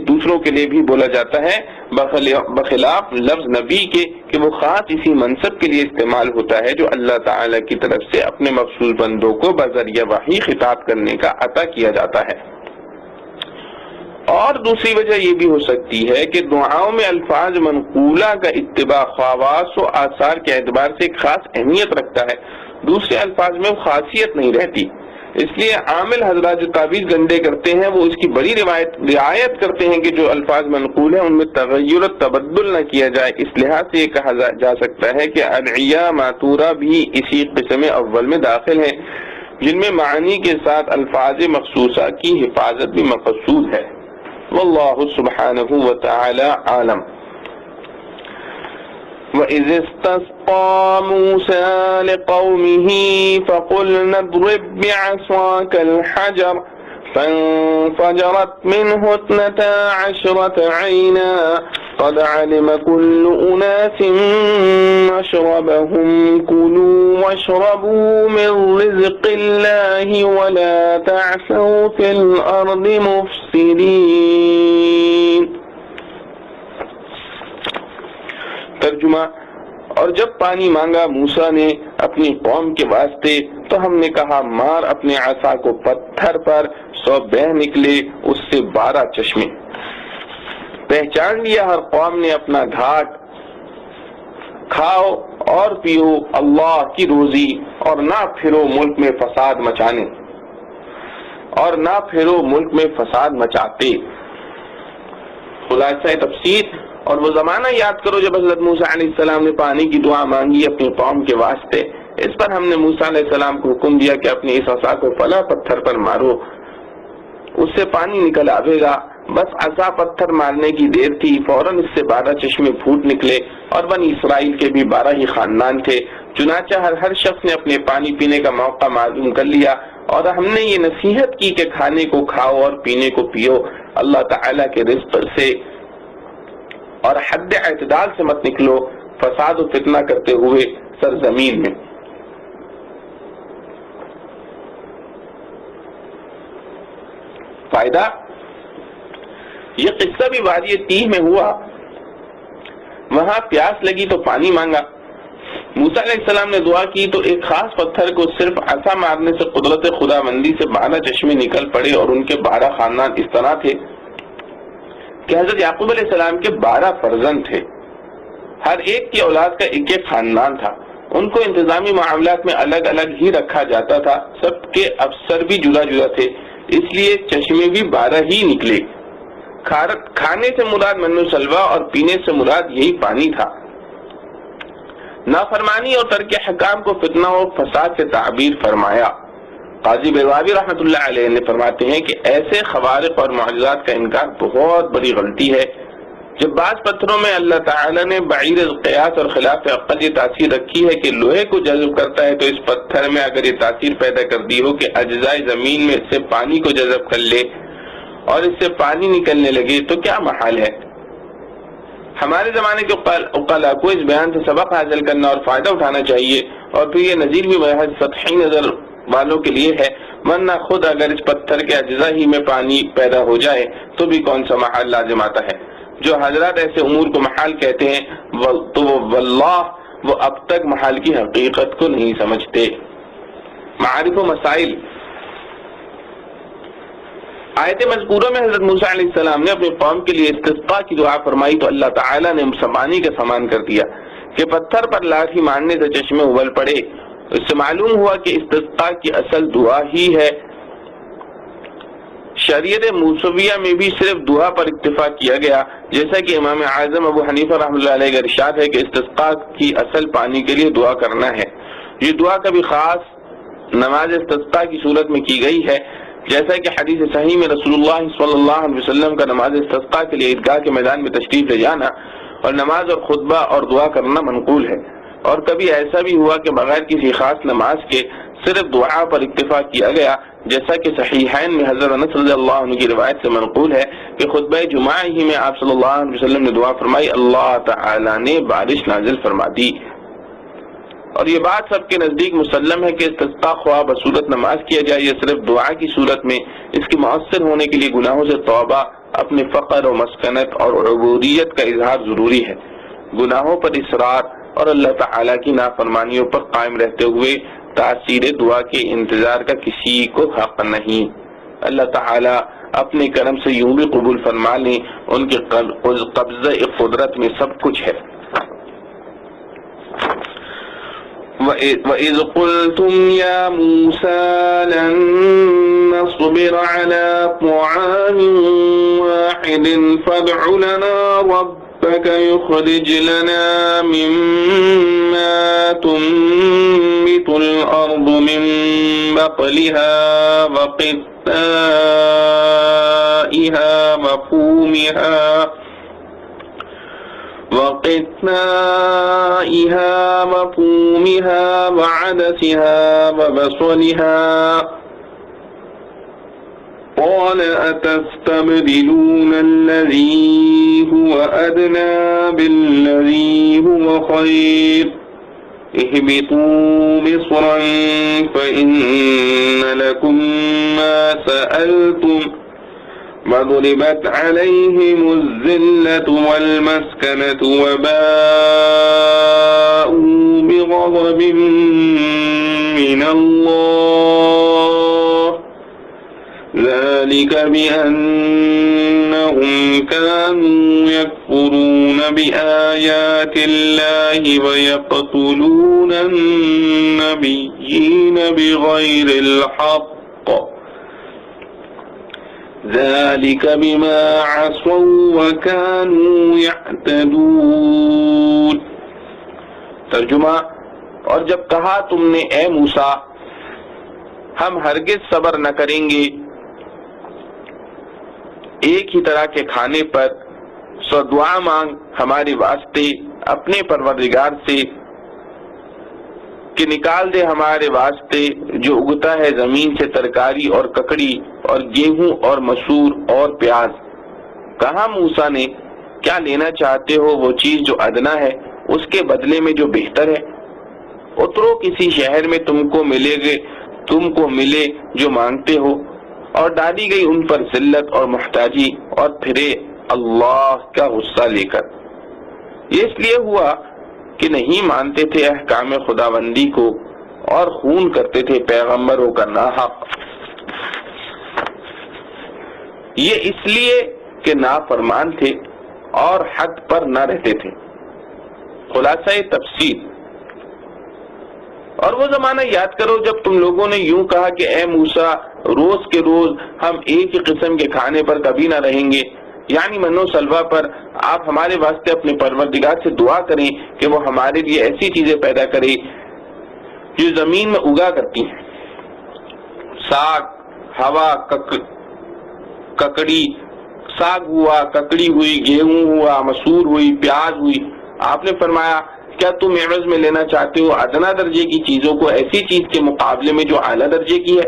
دوسروں کے لیے بھی بولا جاتا ہے، بخلاف لفظ نبی کے کہ وہ خاص اسی منصب کے لیے استعمال ہوتا ہے جو اللہ تعالی کی طرف سے اپنے مخصوص بندوں کو بذریعہ وحی خطاب کرنے کا عطا کیا جاتا ہے. اور دوسری وجہ یہ بھی ہو سکتی ہے کہ دعاؤں میں الفاظ منقولہ کا اتباع خواص و آثار کے اعتبار سے ایک خاص اہمیت رکھتا ہے، دوسرے الفاظ میں وہ خاصیت نہیں رہتی. اس لیے عامل حضرات جو تعویذ گنڈے کرتے ہیں وہ اس کی بڑی رعایت کرتے ہیں کہ جو الفاظ منقول ہیں ان میں تغیر و تبدل نہ کیا جائے. اس لحاظ سے یہ کہا جا سکتا ہے کہ ادعیہ ماتورہ بھی اسی قسم اول میں داخل ہیں، جن میں معنی کے ساتھ الفاظ مخصوصہ کی حفاظت بھی مقصود ہے. واللہ سبحانہ وتعالی عالم. وَإِذِ اسْتَسْقَىٰ مُوسَىٰ لِقَوْمِهِ فَقُلْنَا اضْرِب بِّعَصَاكَ الْحَجَرَ فَانفَجَرَتْ مِنْهُ اثْنَتَا عَشْرَةَ عَيْنًا قَدْ عَلِمَ كُلُّ أُنَاسٍ مَّشْرَبَهُمْ كُلُوا وَاشْرَبُوا مِن رِّزْقِ اللَّهِ وَلَا تَعْثَوْا فِي الْأَرْضِ مُفْسِدِينَ. ترجمہ: اور جب پانی مانگا موسیٰ نے اپنی قوم کے واسطے تو ہم نے کہا مار اپنے عصا کو پتھر پر، سو بہہ نکلے اس سے 12 چشمے. پہچان لیا ہر قوم نے اپنا گھاٹ، کھاؤ اور پیو اللہ کی روزی اور نہ پھرو ملک میں فساد مچانے، اور نہ پھرو ملک میں فساد مچاتے. خلاصہ تفسیر: اور وہ زمانہ یاد کرو جب حضرت موسیٰ علیہ السلام نے پانی کی دعا مانگی اپنی قوم کے واسطے. اس پر ہم نے موسیٰ علیہ السلام کو حکم دیا کہ اپنی اس عصا کو فلاں پتھر پر مارو، اس سے پانی نکل آئے گا. بس عصا پتھر مارنے کی دیر تھی، فوراً اس سے 12 چشمے پھوٹ نکلے. اور بنی اسرائیل کے بھی 12 ہی خاندان تھے، چنانچہ ہر شخص نے اپنے پانی پینے کا موقع معلوم کر لیا. اور ہم نے یہ نصیحت کی کہ کھانے کو کھاؤ اور پینے کو پیو، اللہ تعالیٰ کے رزق سے اور حد اعتدال سے مت نکلو، فساد و فتنہ کرتے ہوئے سرزمین میں. فائدہ: یہ قصہ بھی وادی تیہ میں ہوا. وہاں پیاس لگی تو پانی مانگا. موسیٰ علیہ السلام نے دعا کی تو ایک خاص پتھر کو صرف عصا مارنے سے قدرت خداوندی سے 12 چشمے نکل پڑے، اور ان کے 12 خاندان اس طرح تھے کہ حضرت یعقوب علیہ السلام کے 12 فرزند تھے. ہر ایک کی اولاد کا ایک ایک خاندان تھا. ان کو انتظامی معاملات میں الگ الگ ہی رکھا جاتا تھا. سب کے افسر بھی جدا جدا تھے، اس لیے چشمے بھی 12 ہی نکلے. کھانے سے مراد من و سلوہ اور پینے سے مراد یہی پانی تھا. نافرمانی اور ترک حکام کو فتنہ و فساد سے تعبیر فرمایا. قاضی بیضاوی رحمۃ اللہ علیہ نے فرماتے ہیں کہ ایسے خوارق اور معجزات کا انکار بہت بڑی غلطی ہے. جب بعض پتھروں میں اللہ تعالی نے بعیر القیاس اور خلاف عقل یہ تاثیر رکھی ہے کہ لوہے کو جذب کرتا ہے، تو اس پتھر میں اگر یہ تاثیر پیدا کر دی ہو کہ اجزاء زمین میں سے پانی کو جذب کر لے اور اس سے پانی نکلنے لگے تو کیا محال ہے. ہمارے زمانے کے عقلاء کو اس بیان سے سبق حاصل کرنا اور فائدہ اٹھانا چاہیے. اور پھر یہ نظیر بھی محض سطحی نظر والوں کے لیے ہے، ورنہ خود اگر اس پتھر کے اجزاء ہی میں پانی پیدا ہو جائے تو بھی کون سا محال لازم آتا ہے. جو حضرات ایسے امور کو محال کہتے ہیں تو وہ اب تک محال کی حقیقت کو نہیں سمجھتے. معارف و مسائل. آیت مذکورہ میں حضرت موسیٰ علیہ السلام نے اپنی قوم کے لیے استسقاء کی دعا فرمائی تو اللہ تعالیٰ نے مسمانی کا سامان کر دیا کہ پتھر پر لاٹھی مارنے سے چشمے ابل پڑے. اس سے معلوم ہوا کہ استسقاء کی اصل دعا ہی ہے. شریعت موسویہ میں بھی صرف دعا پر اکتفا کیا گیا، جیسا کہ امام اعظم ابو حنیفہ رحمۃ اللہ علیہ کا ارشاد ہے کہ استسقاء کی اصل پانی کے لیے دعا کرنا ہے. یہ دعا کبھی خاص نماز استسقاء کی صورت میں کی گئی ہے، جیسا کہ حدیث صحیح میں رسول اللہ صلی اللہ علیہ وسلم کا نماز استسقاء کے لیے عیدگاہ کے میدان میں تشریف لے جانا اور نماز اور خطبہ اور دعا کرنا منقول ہے. اور کبھی ایسا بھی ہوا کہ بغیر کسی خاص نماز کے صرف دعا پر اکتفا کیا گیا، جیسا کہ صحیحین میں حضرت انس رضی اللہ عنہ کی روایت سے منقول ہے کہ خطبہ جمعہ ہی میں آپ صلی اللہ علیہ وسلم نے دعا فرمائی، اللہ تعالی نے بارش نازل فرما دی۔ اور یہ بات سب کے نزدیک مسلم ہے کہ استسقاء خواہ بصورت نماز کیا جائے یا صرف دعا کی صورت میں، اس کے مؤثر ہونے کے لیے گناہوں سے توبہ، اپنے فقر و مسکنت اور عبودیت کا اظہار ضروری ہے۔ گناہوں پر اصرار اور اللہ تعالیٰ کی نافرمانیوں پر قائم رہتے ہوئے تاثیر دعا کے انتظار کا کسی کو حق نہیں۔ اللہ تعالیٰ اپنے کرم سے یوں بھی قبول فرما لیں، ان کے قبضہ قدرت میں سب کچھ ہے۔ وَإِذْ قُلْتُمْ يَا مُوسَى لَن نَّصْبِرَ عَلَىٰ طَعَامٍ وَاحِدٍ فَادْعُ لَنَا رَبَّكَ يُخْرِجْ لَنَا مِمَّا تُنبِتُ الْأَرْضُ مِن بَقْلِهَا وقثائها وفومها وعدسها وبصلها قال أتستبدلون الذي هو أدنى بالذي هو خير اهبطوا مصرا فإن لكم ما سألتم وضربت عليهم الذلة والمسكنة وباءوا بغضب من الله ذلك بأنهم كانوا يكفرون بآيات الله ويقتلون النبيين بغير الحق ذلك بما عصوا وكانوا يعتدون۔ ترجمہ، اور جب کہا تم نے اے موسیٰ ہم ہرگز صبر نہ کریں گے ایک ہی طرح کے کھانے پر، سو دعا مانگ ہمارے واسطے اپنے پروردگار سے کہ نکال دے ہمارے واسطے جو اگتا ہے زمین سے ترکاری اور ککڑی اور گیہوں اور مسور اور پیاز۔ کہا موسیٰ نے کیا لینا چاہتے ہو وہ چیز جو ادنا ہے اس کے بدلے میں جو بہتر ہے؟ اترو کسی شہر میں تم کو ملے جو مانگتے ہو، اور ڈالی گئی ان پر ذلت اور محتاجی، اور پھرے اللہ کا غصہ لے کر۔ یہ اس لیے ہوا کہ نہیں مانتے تھے احکام خداوندی کو اور خون کرتے تھے پیغمبروں کا ناحق۔ یہ اس لیے کہ نافرمان تھے اور حد پر نہ رہتے تھے۔ خلاصہ تفسیر، اور وہ زمانہ یاد کرو جب تم لوگوں نے یوں کہا کہ اے موسیٰ روز کے روز ہم ایک ہی قسم کے کھانے پر کبھی نہ رہیں گے، یعنی من و سلوہ پر آپ ہمارے واسطے اپنے پروردگار سے دعا کریں کہ وہ ہمارے لیے ایسی چیزیں پیدا کرے جو زمین میں اگا کرتی ہیں، ساگ، ہوا، ککڑی، ساگ ہوا، ککڑی ہوئی، گیہوں ہوا، مسور ہوئی، پیاز ہوئی۔ آپ نے فرمایا کیا تم عوض میں لینا چاہتے ہو ادنا درجے کی چیزوں کو ایسی چیز کے مقابلے میں جو اعلیٰ درجے کی ہے؟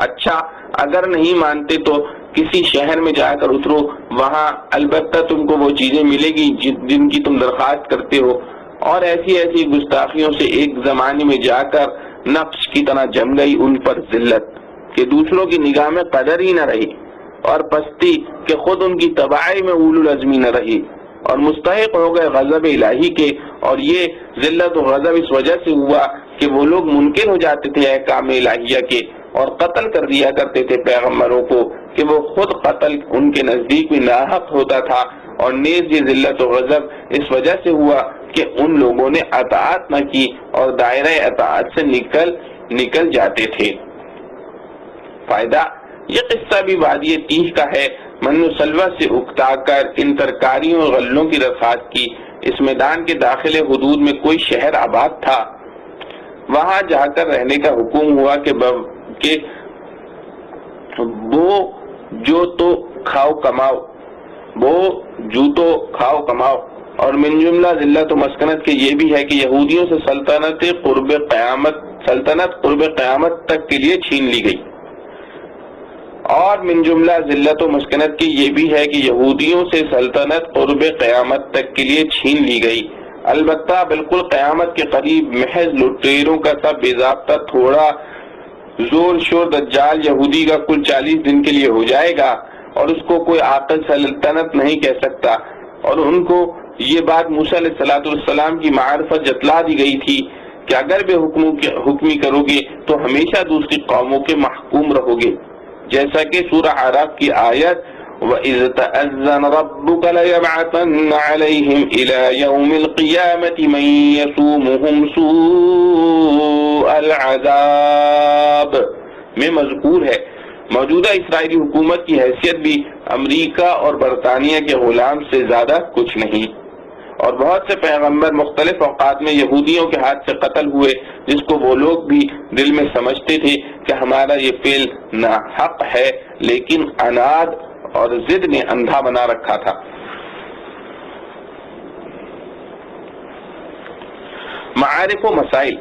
اچھا اگر نہیں مانتے تو کسی شہر میں جا کر اترو، وہاں البتہ تم کو وہ چیزیں ملے گی جن کی تم درخواست کرتے ہو، اور ایسی گستاخیوں سے ایک زمانے میں جا کر نفس کی طرح جم گئی ان پر ذلت کہ دوسروں کی نگاہ میں قدر ہی نہ رہی، اور پستی کہ خود ان کی تباہی میں اولو العزمی نہ رہی، اور مستحق ہو گئے غضب الہی کے۔ اور یہ ذلت و غضب اس وجہ سے ہوا کہ وہ لوگ منکر ہو جاتے تھے احکام الہیہ کے اور قتل کر دیا کرتے تھے پیغمبروں کو کہ وہ خود قتل ان کے نزدیک بھی ناحق ہوتا تھا، اور نیز یہ ذلت و غضب اس وجہ سے ہوا کہ ان لوگوں نے اطاعت نہ کی اور دائرہ اطاعت سے نکل جاتے تھے۔ فائدہ، یہ قصہ بھی وادی تیہ کا ہے۔ من و سلوہ سے اکتا کر ان ترکاریوں اور غلوں کی درخواست کی۔ اس میدان کے داخل حدود میں کوئی شہر آباد تھا، وہاں جا کر رہنے کا حکم ہوا کہ وہ جو تو کھاؤ کماؤ، اور من جملہ ذلت و مسکنت کے یہ بھی ہے کہ یہودیوں سے سلطنت قرب قیامت تک کے لیے چھین لی گئی. اور من جملہ ذلت و مسکنت کی یہ بھی ہے کہ یہودیوں سے سلطنت قرب قیامت تک کے لیے چھین لی گئی. البتہ بالکل قیامت کے قریب محض لٹیروں کا سب بے ضابطہ تھوڑا زور شور دجال یہودی کا کل 40 دن کے لیے ہو جائے گا اور اس کو کوئی عاقل سلطنت نہیں کہہ سکتا. اور ان کو یہ بات موسیٰ علیہ السلام کی معرفت جتلا دی گئی تھی کہ اگر بے حکمی کرو گے تو ہمیشہ دوسری قوموں کے محکوم رہو گے، جیسا کہ سورہ اعراف کی آیت وَإِذْ تَأَذَّنَ رَبُّكَ لَيَبْعَثَنَّ عَلَيْهِمْ إِلَى يَوْمِ الْقِيَامَةِ مَن يَسُومُهُمْ سُوءَ الْعَذَابِ میں مذکور ہے. موجودہ اسرائیلی حکومت کی حیثیت بھی امریکہ اور برطانیہ کے غلام سے زیادہ کچھ نہیں. اور بہت سے پیغمبر مختلف اوقات میں یہودیوں کے ہاتھ سے قتل ہوئے، جس کو وہ لوگ بھی دل میں سمجھتے تھے کہ ہمارا یہ فعل ناحق ہے، لیکن عناد اور ضد نے اندھا بنا رکھا تھا. معارف و مسائل.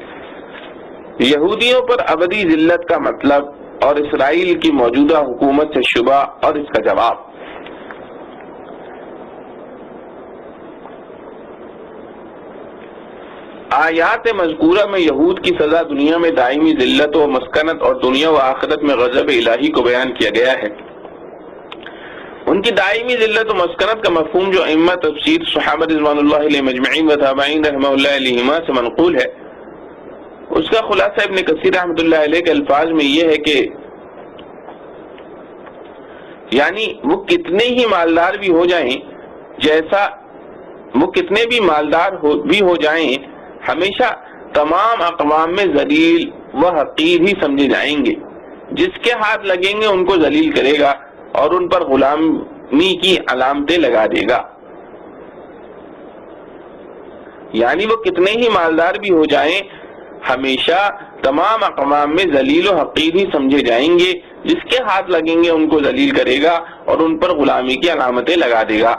یہودیوں پر ابدی ذلت کا مطلب اور اسرائیل کی موجودہ حکومت سے شبہ اور اس کا جواب. آیات مذکورہ میں یہود کی سزا دنیا میں دائمی ذلت و مسکنت اور دنیا و آخرت میں غضب الہی کو بیان کیا گیا ہے. ان کی دائمی ذلت و مسکنت کا مفہوم جو ائمہ تفسیر صحابہ رضوان اللہ علیہ مجمعین و تابعین رحمہ اللہ علیہما سے منقول ہے، اس کا خلاصہ ابن کثیر رحمۃ اللہ علیہ کے الفاظ میں یہ ہے کہ یعنی وہ کتنے ہی مالدار بھی ہو جائیں، وہ کتنے بھی مالدار بھی ہو جائیں، ہمیشہ تمام اقوام میں ذلیل و حقیر ہی سمجھے جائیں گے. جس کے ہاتھ لگیں گے ان کو ذلیل کرے گا اور ان پر غلامی کی علامتیں لگا دے گا. یعنی وہ کتنے ہی مالدار بھی ہو جائیں، ہمیشہ تمام اقوام میں ذلیل و حقیر ہی سمجھے جائیں گے. جس کے ہاتھ لگیں گے ان کو ذلیل کرے گا اور ان پر غلامی کی علامتیں لگا دے گا.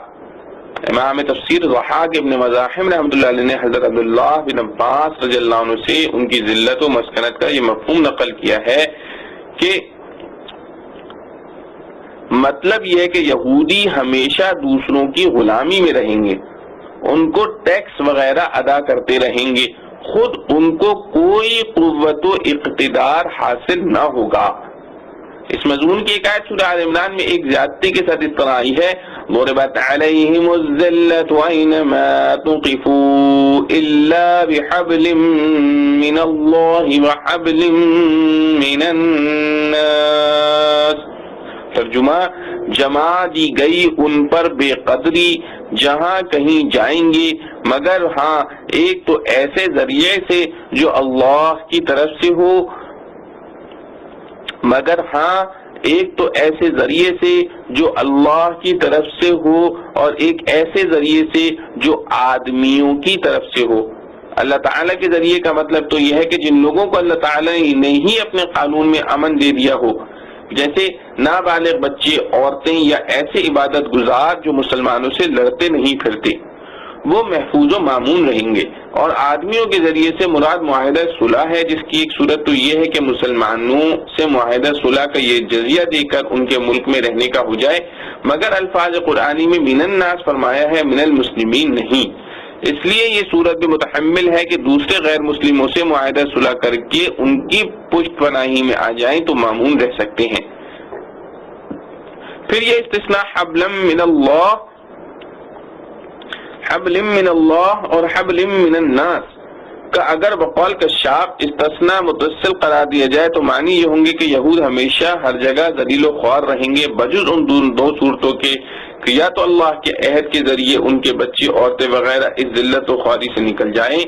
امام تفسیر ضحاک ابن مزاحم رحمۃ اللہ علیہ نے حضرت عبداللہ بن عباس رضی اللہ عنہ سے ان کی ذلت و مسکنت کا یہ مفہوم نقل کیا ہے کہ مطلب یہ ہے کہ یہودی ہمیشہ دوسروں کی غلامی میں رہیں گے، ان کو ٹیکس وغیرہ ادا کرتے رہیں گے، خود ان کو کوئی قوت و اقتدار حاصل نہ ہوگا. اس مضمون کی ایک آیت سورہ آل عمران میں ایک زیادتی کے ساتھ اس طرح آئی ہے ضربت علیہم الذلۃ اینما تقفوا الا بحبل من اللہ وحبل من الناس. ترجمہ، جما دی گئی ان پر بے قدری جہاں کہیں جائیں گے مگر ہاں ایک تو ایسے ذریعے سے جو اللہ کی طرف سے ہو، مگر ہاں ایک تو ایسے ذریعے سے جو اللہ کی طرف سے ہو اور ایک ایسے ذریعے سے جو آدمیوں کی طرف سے ہو. اللہ تعالیٰ کے ذریعے کا مطلب تو یہ ہے کہ جن لوگوں کو اللہ تعالیٰ نے ہی اپنے قانون میں امن دے دیا ہو، جیسے نابالغ بچے، عورتیں یا ایسے عبادت گزار جو مسلمانوں سے لڑتے نہیں پھرتے، وہ محفوظ و مامون رہیں گے. اور آدمیوں کے ذریعے سے مراد معاہدہ صلح ہے، جس کی ایک صورت تو یہ ہے کہ مسلمانوں سے معاہدہ صلح کا یہ جزیہ دے کر ان کے ملک میں رہنے کا ہو جائے، مگر الفاظ قرآنی میں من الناس فرمایا ہے، من المسلمین نہیں. اس لیے یہ صورت بھی متحمل ہے کہ دوسرے غیر مسلموں سے معاہدہ صلح کر کے ان کی پشت پناہی میں آ جائیں تو مامون رہ سکتے ہیں. پھر یہ استثناء حبل من اللہ اور حبل من الناس کا اگر بقول کشاف استثناء متصل قرار دیا جائے تو معنی یہ ہوں گے کہ یہود ہمیشہ ہر جگہ ذلیل و خوار رہیں گے بجز ان دو صورتوں کے کہ یا تو اللہ کے عہد کے ذریعے ان کے بچے، عورتیں وغیرہ اس ذلت و خواری سے نکل جائیں،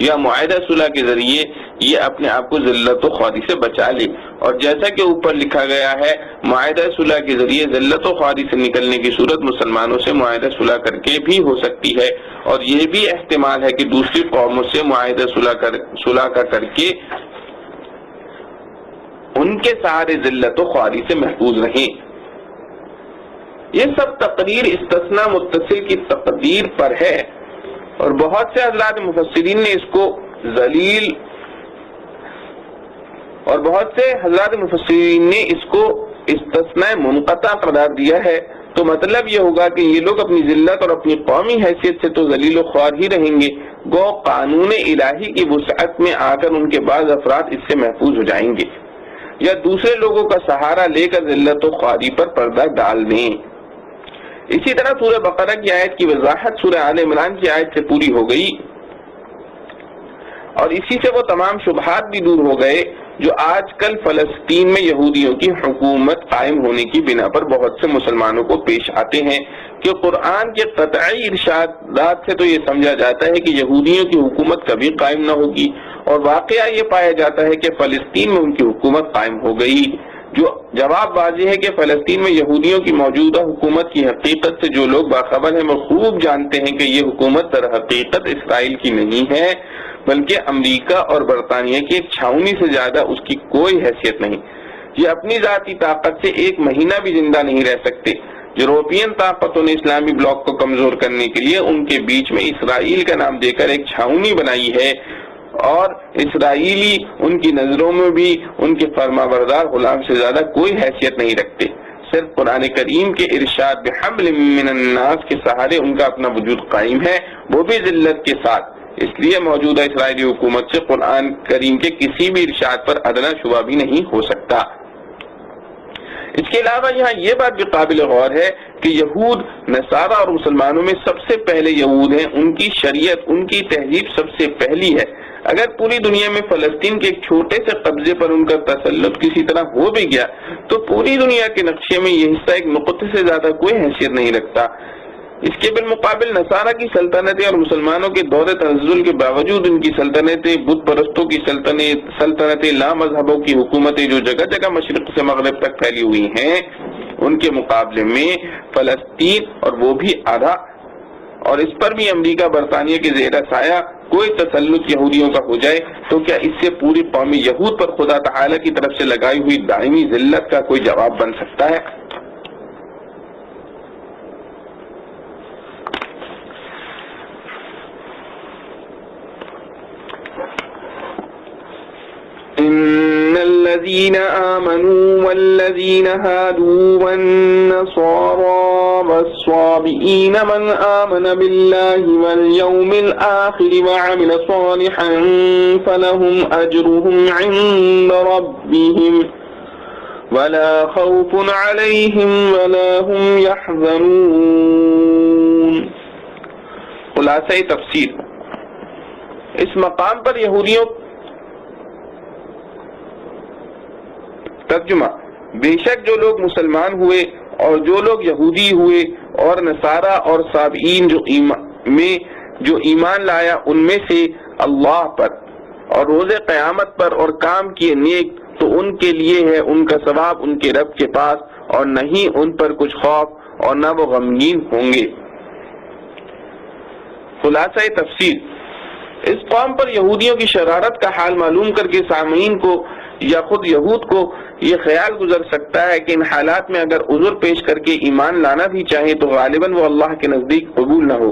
یا معاہدہ صلح کے ذریعے یہ اپنے آپ کو ذلت و خواری سے بچا لے. اور جیسا کہ اوپر لکھا گیا ہے، معاہدہ صلح کے ذریعے ذلت و خواری سے نکلنے کی صورت مسلمانوں سے معاہدہ صلح کر کے بھی ہو سکتی ہے، اور یہ بھی احتمال ہے کہ دوسری قوموں سے معاہدہ صلح کر کے ان کے سہارے ذلت و خواری سے محفوظ رہیں. یہ سب تقریر استثناء متصل کی تقدیر پر ہے. اور بہت سے حضرات مفسرین نے اس کو ذلیل اور بہت سے حضرات مفسرین نے اس کو استثناء منقطع قرار دیا ہے. تو مطلب یہ ہوگا کہ یہ لوگ اپنی ذلت اور اپنی قومی حیثیت سے تو ذلیل و خوار ہی رہیں گے، گو قانون الہی کی وسعت میں آ کر ان کے بعض افراد اس سے محفوظ ہو جائیں گے یا دوسرے لوگوں کا سہارا لے کر ذلت و خواری پر پردہ ڈال دیں. اسی طرح سورہ بقرہ کی آیت کی وضاحت سورہ آل عمران کی آیت سے پوری ہو گئی، اور اسی سے وہ تمام شبہات بھی دور ہو گئے جو آج کل فلسطین میں یہودیوں کی حکومت قائم ہونے کی بنا پر بہت سے مسلمانوں کو پیش آتے ہیں کہ قرآن کے قطعی ارشادات سے تو یہ سمجھا جاتا ہے کہ یہودیوں کی حکومت کبھی قائم نہ ہوگی، اور واقعہ یہ پایا جاتا ہے کہ فلسطین میں ان کی حکومت قائم ہو گئی. جو جواب واضح ہے کہ فلسطین میں یہودیوں کی موجودہ حکومت کی حقیقت سے جو لوگ باخبر ہیں وہ خوب جانتے ہیں کہ یہ حکومت در حقیقت اسرائیل کی نہیں ہے، بلکہ امریکہ اور برطانیہ کی ایک چھاؤنی سے زیادہ اس کی کوئی حیثیت نہیں. یہ اپنی ذاتی طاقت سے ایک مہینہ بھی زندہ نہیں رہ سکتے. یورپین طاقتوں نے اسلامی بلاک کو کمزور کرنے کے لیے ان کے بیچ میں اسرائیل کا نام دے کر ایک چھاؤنی بنائی ہے، اور اسرائیلی ان کی نظروں میں بھی ان کے فرما بردار غلام سے زیادہ کوئی حیثیت نہیں رکھتے. صرف قرآن کریم کے ارشاد بحبل من الناس کے سہارے ان کا اپنا وجود قائم ہے، وہ بھی ذلت کے ساتھ. اس لیے موجودہ اسرائیلی حکومت سے قرآن کریم کے کسی بھی ارشاد پر ادنا شبہ بھی نہیں ہو سکتا. اس کے علاوہ یہاں یہ بات بھی قابل غور ہے کہ یہود، نصارہ اور مسلمانوں میں سب سے پہلے یہود ہیں، ان کی شریعت، ان کی تہذیب سب سے پہلی ہے. اگر پوری دنیا میں فلسطین کے ایک چھوٹے سے قبضے پر ان کا تسلط کسی طرح ہو بھی گیا تو پوری دنیا کے نقشے میں یہ حصہ ایک نقطے سے زیادہ کوئی حیثیت نہیں رکھتا. اس کے بالمقابل نصارہ کی سلطنتیں اور مسلمانوں کے دور تنزل کے باوجود ان کی سلطنتیں، بت پرستوں کی سلطنتیں، لا مذہبوں کی حکومتیں جو جگہ جگہ مشرق سے مغرب تک پھیلی ہوئی ہیں، ان کے مقابلے میں فلسطین، اور وہ بھی آدھا، اور اس پر بھی امریکہ برطانیہ کے زیر سایہ کوئی تسلط یہودیوں کا ہو جائے تو کیا اس سے پوری قومی یہود پر خدا تعالی کی طرف سے لگائی ہوئی دائمی ذلت کا کوئی جواب بن سکتا ہے؟ إن الذين آمنوا والذين هادوا والنصارى والصابئين من آمن بالله واليوم الآخر وعمل صالحا فلهم أجرهم عند ربهم ولا خوف عليهم ولا هم يحزنون. خلاصہ تفسیر. اس مقام پر یہودیوں ترجمہ: بے شک جو لوگ مسلمان ہوئے اور جو لوگ یہودی ہوئے اور نصارہ اور صابئین جو ایمان لایا ان میں سے اللہ پر اور روز قیامت پر اور کام کیے نیک، تو ان کے لیے ہے ان کا ثواب ان کے رب کے پاس، اور نہیں ان پر کچھ خوف اور نہ وہ غمگین ہوں گے. خلاصہ تفسیر. اس قوم پر یہودیوں کی شرارت کا حال معلوم کر کے سامعین کو یا خود یہود کو یہ خیال گزر سکتا ہے کہ ان حالات میں اگر عذر پیش کر کے ایمان لانا بھی چاہیں تو غالباً وہ اللہ کے نزدیک قبول نہ ہو.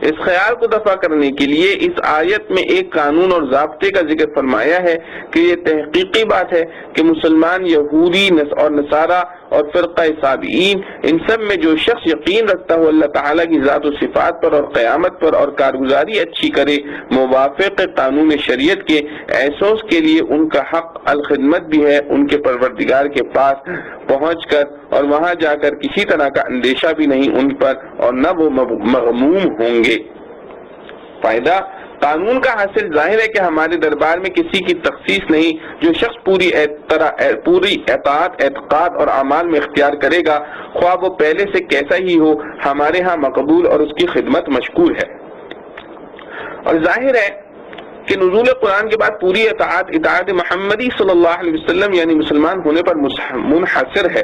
اس خیال کو دفع کرنے کے لیے اس آیت میں ایک قانون اور ضابطے کا ذکر فرمایا ہے کہ یہ تحقیقی بات ہے کہ مسلمان، یہودی اور نصارہ اور فرقہ صابئین، ان سب میں جو شخص یقین رکھتا ہو اللہ تعالیٰ کی ذات و صفات پر اور قیامت پر اور کارگزاری اچھی کرے موافق قانون شریعت کے، ایسوں کے لیے ان کا حق الخدمت بھی ہے ان کے پروردگار کے پاس پہنچ کر، اور وہاں جا کر کسی طرح کا اندیشہ بھی نہیں ان پر اور نہ وہ مغموم ہوں گے. فائدہ: قانون کا حاصل ظاہر ہے کہ ہمارے دربار میں کسی کی تخصیص نہیں. جو شخص پوری اطاعت، اعتقاد اور اعمال میں اختیار کرے گا، خواہ وہ پہلے سے کیسا ہی ہو، ہمارے ہاں مقبول اور اس کی خدمت مشکور ہے. اور ظاہر ہے کہ نزول قرآن کے بعد پوری اطاعت محمدی صلی اللہ علیہ وسلم یعنی مسلمان ہونے پر منحصر ہے.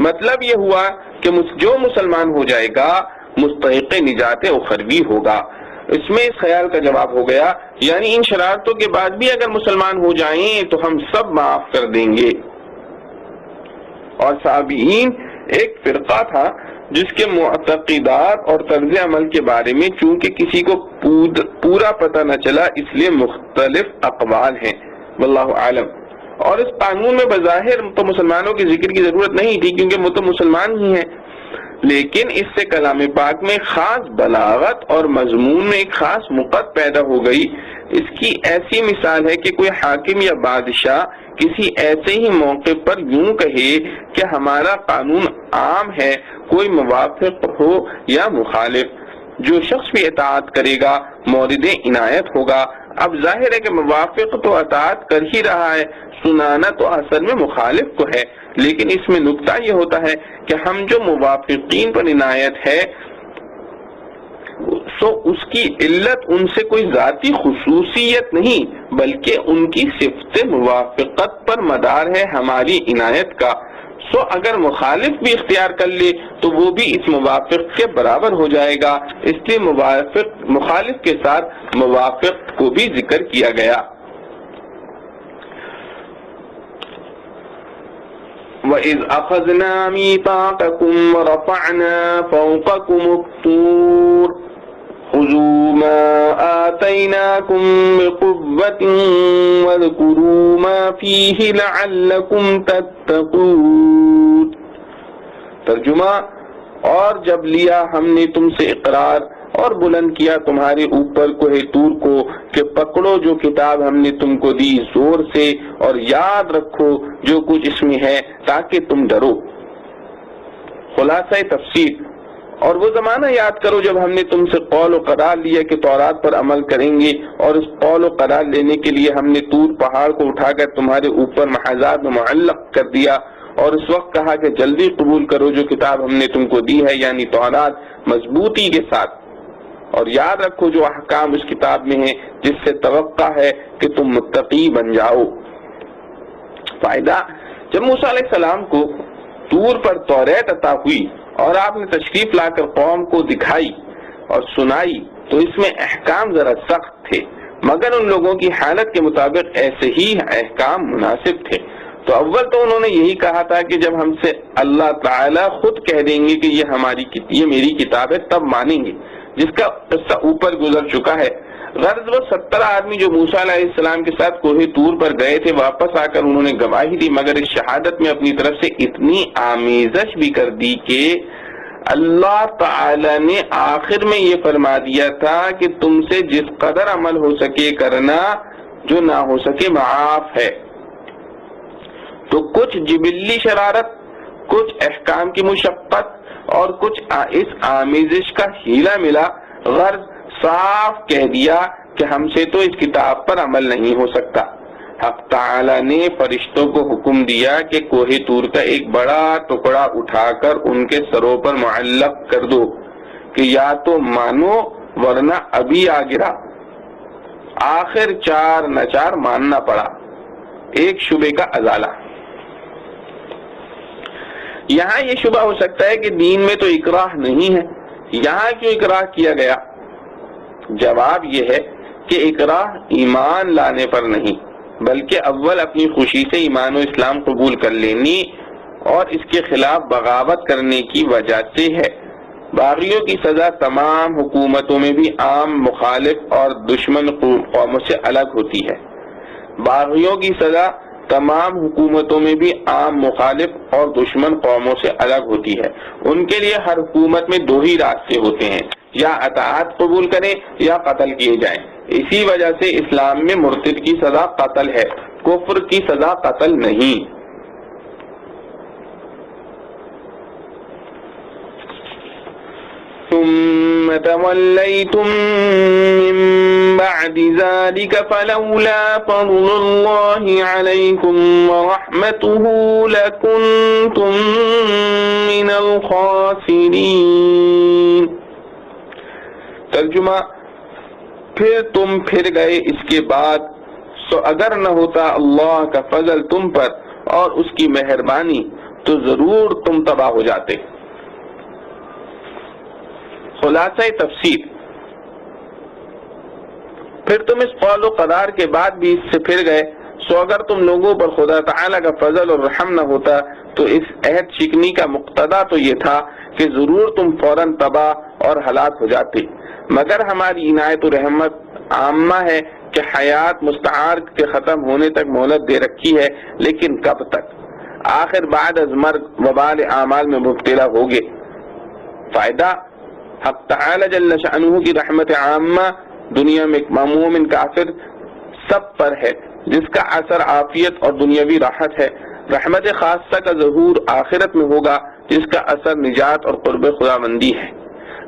مطلب یہ ہوا کہ جو مسلمان ہو جائے گا مستحق نجات اخروی ہوگا. اس میں اس خیال کا جواب ہو گیا، یعنی ان شرارتوں کے بعد بھی اگر مسلمان ہو جائیں تو ہم سب معاف کر دیں گے. اور صابئین ایک فرقہ تھا جس کے معتقدات اور طرز عمل کے بارے میں چونکہ کسی کو پورا پتہ نہ چلا اس لیے مختلف اقوال ہیں، واللہ عالم۔ اور اس قانون میں بظاہر تو مسلمانوں کے ذکر کی ضرورت نہیں تھی کیونکہ وہ تو مسلمان ہی ہیں، لیکن اس سے کلام پاک میں خاص بلاغت اور مضمون میں ایک خاص مقت پیدا ہو گئی۔ اس کی ایسی مثال ہے کہ کوئی حاکم یا بادشاہ کسی ایسے ہی موقع پر یوں کہے کہ ہمارا قانون عام ہے، کوئی موافق ہو یا مخالف، جو شخص بھی اطاعت کرے گا مورد عنایت ہوگا۔ اب ظاہر ہے کہ موافق تو اطاعت کر ہی رہا ہے، سنانا تو اصل میں مخالف کو ہے، لیکن اس میں نکتہ یہ ہوتا ہے کہ ہم جو موافقین پر عنایت ہے سو اس کی علت ان سے کوئی ذاتی خصوصیت نہیں بلکہ ان کی صفت موافقت پر مدار ہے ہماری عنایت کا۔ سو اگر مخالف بھی اختیار کر لے تو وہ بھی اس موافق کے برابر ہو جائے گا، اس لیے مخالف کے ساتھ موافق کو بھی ذکر کیا گیا۔ وَإِذْ أَخَذْنَا مِيثَاقَكُمْ وَرَفَعْنَا فَوْقَكُمُ الطُّورَ خُذُوا مَا آتَيْنَاكُمْ بِقُوَّةٍ وَاذْكُرُوا مَا فِيهِ لَعَلَّكُمْ تَتَّقُونَ۔ ترجمہ، اور جب لیا ہم نے تم سے اقرار اور بلند کیا تمہارے اوپر کوہ طور کو کہ پکڑو جو کتاب ہم نے تم کو دی زور سے، اور یاد رکھو جو کچھ اس میں ہے تاکہ تم ڈرو۔ خلاصہ تفسیر، اور وہ زمانہ یاد کرو جب ہم نے تم سے قول و قرار لیا کہ تورات پر عمل کریں گے، اور اس قول و قرار لینے کے لیے ہم نے طور پہاڑ کو اٹھا کر تمہارے اوپر محاذات میں معلق کر دیا، اور اس وقت کہا کہ جلدی قبول کرو جو کتاب ہم نے تم کو دی ہے، یعنی تورات مضبوطی کے ساتھ، اور یاد رکھو جو احکام اس کتاب میں ہیں جس سے توقع ہے کہ تم متقی بن جاؤ۔ فائدہ، جب موسیٰ علیہ السلام کو طور پر توریت عطا ہوئی اور آپ نے تشریف لا کر قوم کو دکھائی اور سنائی تو اس میں احکام ذرا سخت تھے، مگر ان لوگوں کی حالت کے مطابق ایسے ہی احکام مناسب تھے۔ تو اول تو انہوں نے یہی کہا تھا کہ جب ہم سے اللہ تعالیٰ خود کہہ دیں گے کہ یہ میری کتاب ہے تب مانیں گے، جس کا قصہ اوپر گزر چکا ہے۔ غرض وہ 70 آدمی جو موسیٰ علیہ السلام کے ساتھ کوہ طور پر گئے تھے واپس آ کر انہوں نے گواہی دی، مگر اس شہادت میں اپنی طرف سے اتنی آمیزش بھی کر دی کہ اللہ تعالی نے آخر میں یہ فرما دیا تھا کہ تم سے جس قدر عمل ہو سکے کرنا، جو نہ ہو سکے معاف ہے۔ تو کچھ جبلی شرارت، کچھ احکام کی مشقت اور کچھ اس آمیزش کا ہیلا ملا، غرض صاف کہہ دیا کہ ہم سے تو اس کتاب پر عمل نہیں ہو سکتا۔ حق تعالی نے فرشتوں کو حکم دیا کہ کوہ طور کا ایک بڑا ٹکڑا اٹھا کر ان کے سروں پر معلق کر دو کہ یا تو مانو ورنہ ابھی آ گرا۔ آخر چار ناچار ماننا پڑا۔ ایک شبے کا ازالہ۔ یہاں یہ شبہ ہو سکتا ہے کہ دین میں تو اکراہ نہیں ہے، یہاں کیوں اکراہ کیا گیا؟ جواب یہ ہے کہ اکراہ ایمان لانے پر نہیں بلکہ اول اپنی خوشی سے ایمان و اسلام قبول کر لینی اور اس کے خلاف بغاوت کرنے کی وجہ سے ہے۔ باغیوں کی سزا تمام حکومتوں میں بھی عام مخالف اور دشمن قوموں سے الگ ہوتی ہے۔ باغیوں کی سزا تمام حکومتوں میں بھی عام مخالف اور دشمن قوموں سے الگ ہوتی ہے۔ ان کے لیے ہر حکومت میں دو ہی راستے ہوتے ہیں، یا اطاعت قبول کریں یا قتل کیے جائیں۔ اسی وجہ سے اسلام میں مرتد کی سزا قتل ہے، کفر کی سزا قتل نہیں۔ ثم توليتم من بعد ذلك فلولا فضل الله عليكم ورحمته لكنتم من الخاسرين۔ ترجمہ، پھر تم پھر گئے اس کے بعد، سو اگر نہ ہوتا اللہ کا فضل تم پر اور اس کی مہربانی تو ضرور تم تباہ ہو جاتے۔ خلاصہ تفسیر، پھر تم اس قول و قرار کے بعد بھی اس سے پھر گئے، سو اگر تم لوگوں پر خدا تعالیٰ کا فضل اور رحم نہ ہوتا تو اس عہد شکنی کا مقتضا تو یہ تھا کہ ضرور تم فوراً تباہ اور ہلاک ہو جاتے، مگر ہماری عنایت و رحمت عامہ ہے کہ حیات مستعار کے ختم ہونے تک مہلت دے رکھی ہے، لیکن کب تک؟ آخر بعد از مرگ وبال اعمال میں مبتلا ہوگے۔ فائدہ، حق تعالی جل شأنہ کی رحمت عامہ دنیا میں مومن کافر سب پر ہے، جس کا اثر عافیت اور دنیاوی راحت ہے۔ رحمت خاصہ کا ظہور آخرت میں ہوگا، جس کا اثر نجات اور قرب خداوندی ہے۔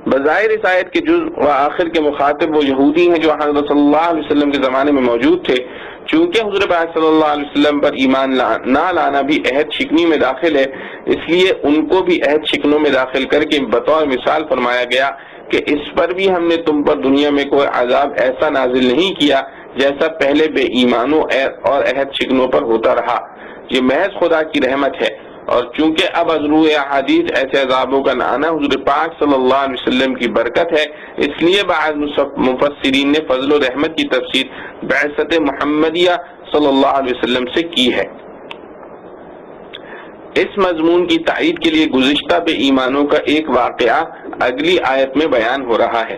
بظاہر اس آیت کے جز و آخر کے مخاطب وہ یہودی ہیں جو حضرت صلی اللہ علیہ وسلم کے زمانے میں موجود تھے۔ چونکہ حضور پاک صلی اللہ علیہ وسلم پر ایمان نہ لانا بھی عہد شکنی میں داخل ہے، اس لیے ان کو بھی عہد شکنوں میں داخل کر کے بطور مثال فرمایا گیا کہ اس پر بھی ہم نے تم پر دنیا میں کوئی عذاب ایسا نازل نہیں کیا جیسا پہلے بے ایمانوں اور عہد شکنوں پر ہوتا رہا۔ یہ محض خدا کی رحمت ہے، اور چونکہ اب از روح احادیث ایسے عذابوں کا نہ آنا حضور پاک صلی اللہ علیہ وسلم کی برکت ہے، اس لیے بعض مفسرین نے فضل و رحمت کی تفسیر بعثت محمدیہ صلی اللہ علیہ وسلم سے کی ہے۔ اس مضمون کی تائید کے لیے گزشتہ بے ایمانوں کا ایک واقعہ اگلی آیت میں بیان ہو رہا ہے۔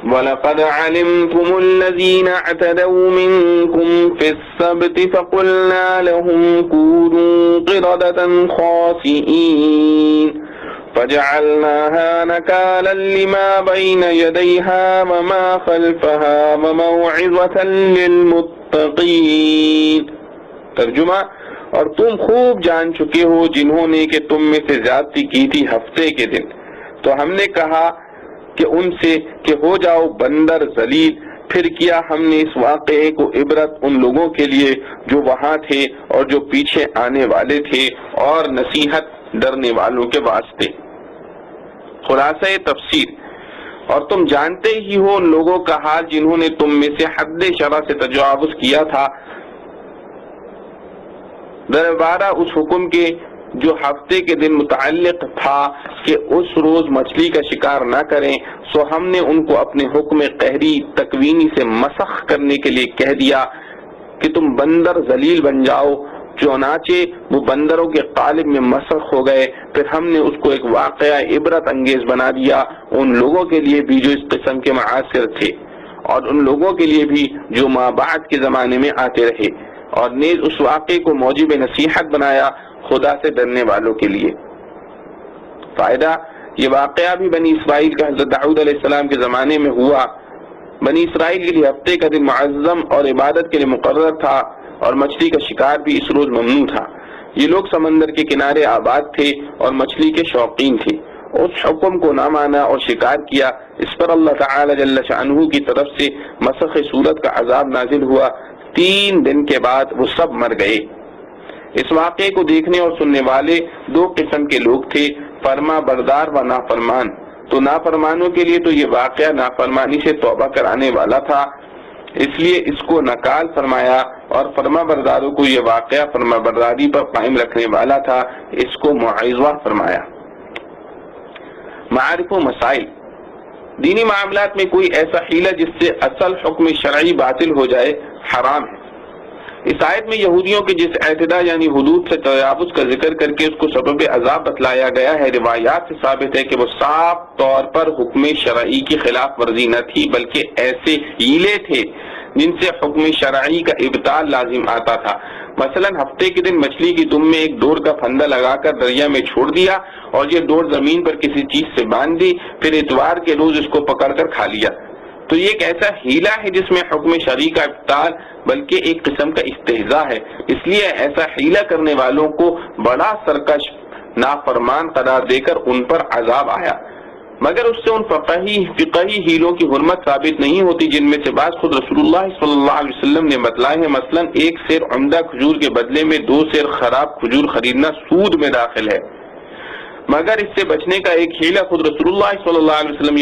وَلَقَدْ عَلِمْتُمُ الَّذِينَ اعْتَدَوْا مِنْكُمْ فِي السَّبْتِ فَقُلْنَا لَهُمْ كُونُوا قِرَدَةً خَاسِئِينَ فَجَعَلْنَاهَا نَكَالًا لِمَا بَيْنَ يَدَيْهَا وَمَا خَلْفَهَا وَمَوْعِظَةً لِلْمُتَّقِينَ۔ ترجمہ، اور تم خوب جان چکے ہو جنہوں نے کہ تم میں سے زیادتی کی تھی ہفتے کے دن، تو ہم نے کہا کہ ان سے کہ ہو جاؤ بندر ذلیل، پھر کیا ہم نے اس واقعے کو عبرت ان لوگوں کے لیے جو وہاں تھے اور جو پیچھے آنے والے تھے، اور نصیحت ڈرنے والوں کے واسطے۔ خلاصہ تفسیر، اور تم جانتے ہی ہو ان لوگوں کا حال جنہوں نے تم میں سے حد شرع سے تجاوز کیا تھا، دربارہ اس حکم کے جو ہفتے کے دن متعلق تھا کہ اس روز مچھلی کا شکار نہ کریں، سو ہم نے ان کو اپنے حکم قہری تکوینی سے مسخ کرنے کے لیے کہہ دیا کہ تم بندر ذلیل بن جاؤ۔ چنانچہ وہ بندروں کے قالب میں مسخ ہو گئے، پھر ہم نے اس کو ایک واقعہ عبرت انگیز بنا دیا ان لوگوں کے لیے بھی جو اس قسم کے معاصر تھے، اور ان لوگوں کے لیے بھی جو ما بعد کے زمانے میں آتے رہے، اور نیز اس واقعے کو موجب نصیحت بنایا خدا سے ڈرنے والوں کے لیے۔ فائدہ، یہ واقعہ بھی بنی اسرائیل کا حضرت داؤد علیہ السلام کے زمانے میں ہوا۔ بنی اسرائیل کے لیے ہفتے کا دن معظم اور عبادت کے لیے مقرر تھا، اور مچھلی کا شکار بھی اس روز ممنوع تھا۔ یہ لوگ سمندر کے کنارے آباد تھے اور مچھلی کے شوقین تھے۔ اس حکم کو نہ مانا اور شکار کیا، اس پر اللہ تعالی جل شأنہ کی طرف سے مسخ صورت کا عذاب نازل ہوا۔ 3 دن کے بعد وہ سب مر گئے۔ اس واقعے کو دیکھنے اور سننے والے 2 قسم کے لوگ تھے، فرما بردار و نافرمان۔ تو نافرمانوں کے لیے تو یہ واقعہ نافرمانی سے توبہ کرانے والا تھا، اس لیے اس کو نکال فرمایا، اور فرما برداروں کو یہ واقعہ فرما برداری پر قائم رکھنے والا تھا، اس کو موعظہ فرمایا۔ معارف و مسائل، دینی معاملات میں کوئی ایسا حیلہ جس سے اصل حکم شرعی باطل ہو جائے حرام ہے۔ اس آیت میں یہودیوں کے جس اعتداء یعنی حدود سے تجاوز کا ذکر کر کے اس کو سبب عذاب بتلایا گیا ہے، روایات سے ثابت ہے کہ وہ صاف طور پر حکم شرعی کی خلاف ورزی نہ تھی، بلکہ ایسے حیلے تھے جن سے حکم شرعی کا ابطال لازم آتا تھا۔ مثلا ہفتے کے دن مچھلی کی دم میں ایک ڈور کا پھندا لگا کر دریا میں چھوڑ دیا، اور یہ ڈور زمین پر کسی چیز سے باندھ دی، پھر اتوار کے روز اس کو پکڑ کر کھا لیا۔ تو یہ ایک ایسا حیلہ ہے جس میں حکم شرعی کا ابطال بلکہ ایک قسم کا استہزاء ہے، اس لیے ایسا حیلہ کرنے والوں کو بڑا سرکش نافرمان قرار دے کر ان پر عذاب آیا، مگر اس سے ان فقہی حیلوں کی حرمت ثابت نہیں ہوتی جن میں سے بعض خود رسول اللہ صلی اللہ علیہ وسلم نے بتلائے ہیں۔ مثلا 1 سیر عمدہ کھجور کے بدلے میں 2 سیر خراب کھجور خریدنا سود میں داخل ہے، مگر اس سے بچنے کا ایک حیلہ خود رسول اللہ صلی اللہ علیہ وسلم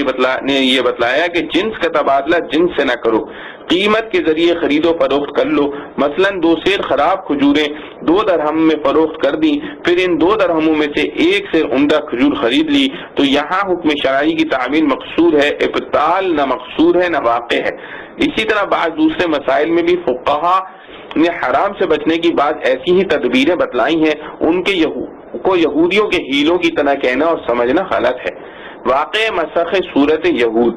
نے یہ بتلایا کہ جنس کا تبادلہ جنس سے نہ کرو، قیمت کے ذریعے خرید و فروخت کر لو۔ مثلا 2 سیر خراب کھجوریں 2 درہم میں فروخت کر دی، پھر ان 2 درہموں میں سے 1 سیر عمدہ کھجور خرید لی، تو یہاں حکم شرعی کی تعمیل مقصور ہے، ابطال نہ مقصور ہے نہ واقع ہے۔ اسی طرح بعض دوسرے مسائل میں بھی فقہا نے حرام سے بچنے کی بعض ایسی ہی تدبیریں بتلائی ہیں، ان کے کو یہودیوں کے ہیلوں کی طرح کہنا اور سمجھنا غلط ہے۔ واقع مسخ صورت یہود،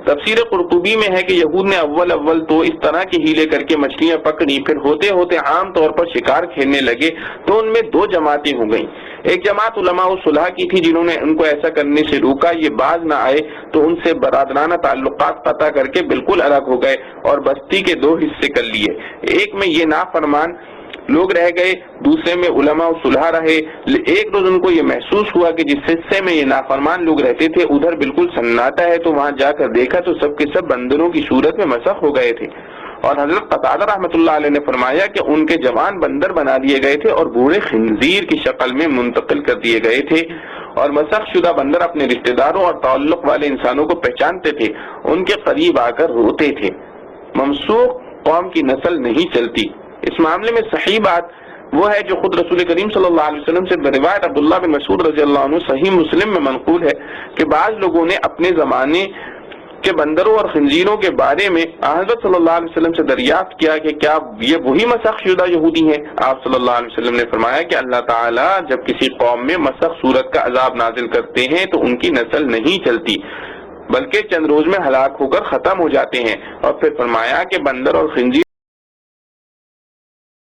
تفسیر قرطبی میں ہے کہ یہود نے اول تو اس طرح کے ہیلے کر کے مچھلیاں پکڑی، پھر ہوتے ہوتے عام طور پر شکار کھیلنے لگے تو ان میں دو جماعتیں ہو گئیں۔ ایک جماعت علماء صلح کی تھی جنہوں نے ان کو ایسا کرنے سے روکا، یہ باز نہ آئے تو ان سے برادرانہ تعلقات قطع کر کے بالکل الگ ہو گئے اور بستی کے دو حصے کر لیے، ایک میں یہ نافرمان لوگ رہ گئے، دوسرے میں علماء و صلح رہے۔ ایک روز ان کو یہ محسوس ہوا کہ جس حصے میں یہ نافرمان لوگ رہتے تھے ادھر بالکل سناٹا ہے، تو وہاں جا کر دیکھا تو سب کے سب بندروں کی صورت میں مسخ ہو گئے تھے، اور حضرت قتادہ رحمۃ اللہ علیہ نے فرمایا کہ ان کے جوان بندر بنا دیے گئے تھے اور بوڑھے خنزیر کی شکل میں منتقل کر دیے گئے تھے، اور مسخ شدہ بندر اپنے رشتہ داروں اور تعلق والے انسانوں کو پہچانتے تھے، ان کے قریب آ کر روتے تھے۔ ممسوخ قوم کی نسل نہیں چلتی۔ اس معاملے میں صحیح بات وہ ہے جو خود رسول کریم صلی اللہ علیہ وسلم سے روایت عبداللہ بن مسعود رضی اللہ عنہ صحیح مسلم میں منقول ہے کہ بعض لوگوں نے اپنے زمانے کے بندروں اور خنزیروں کے بارے میں حضرت صلی اللہ علیہ وسلم سے دریافت کیا کہ کیا یہ وہی مسخ شدہ یہودی ہیں؟ آپ صلی اللہ علیہ وسلم نے فرمایا کہ اللہ تعالیٰ جب کسی قوم میں مسخ صورت کا عذاب نازل کرتے ہیں تو ان کی نسل نہیں چلتی بلکہ چند روز میں ہلاک ہو کر ختم ہو جاتے ہیں، اور پھر فرمایا کہ بندر اور خنزیر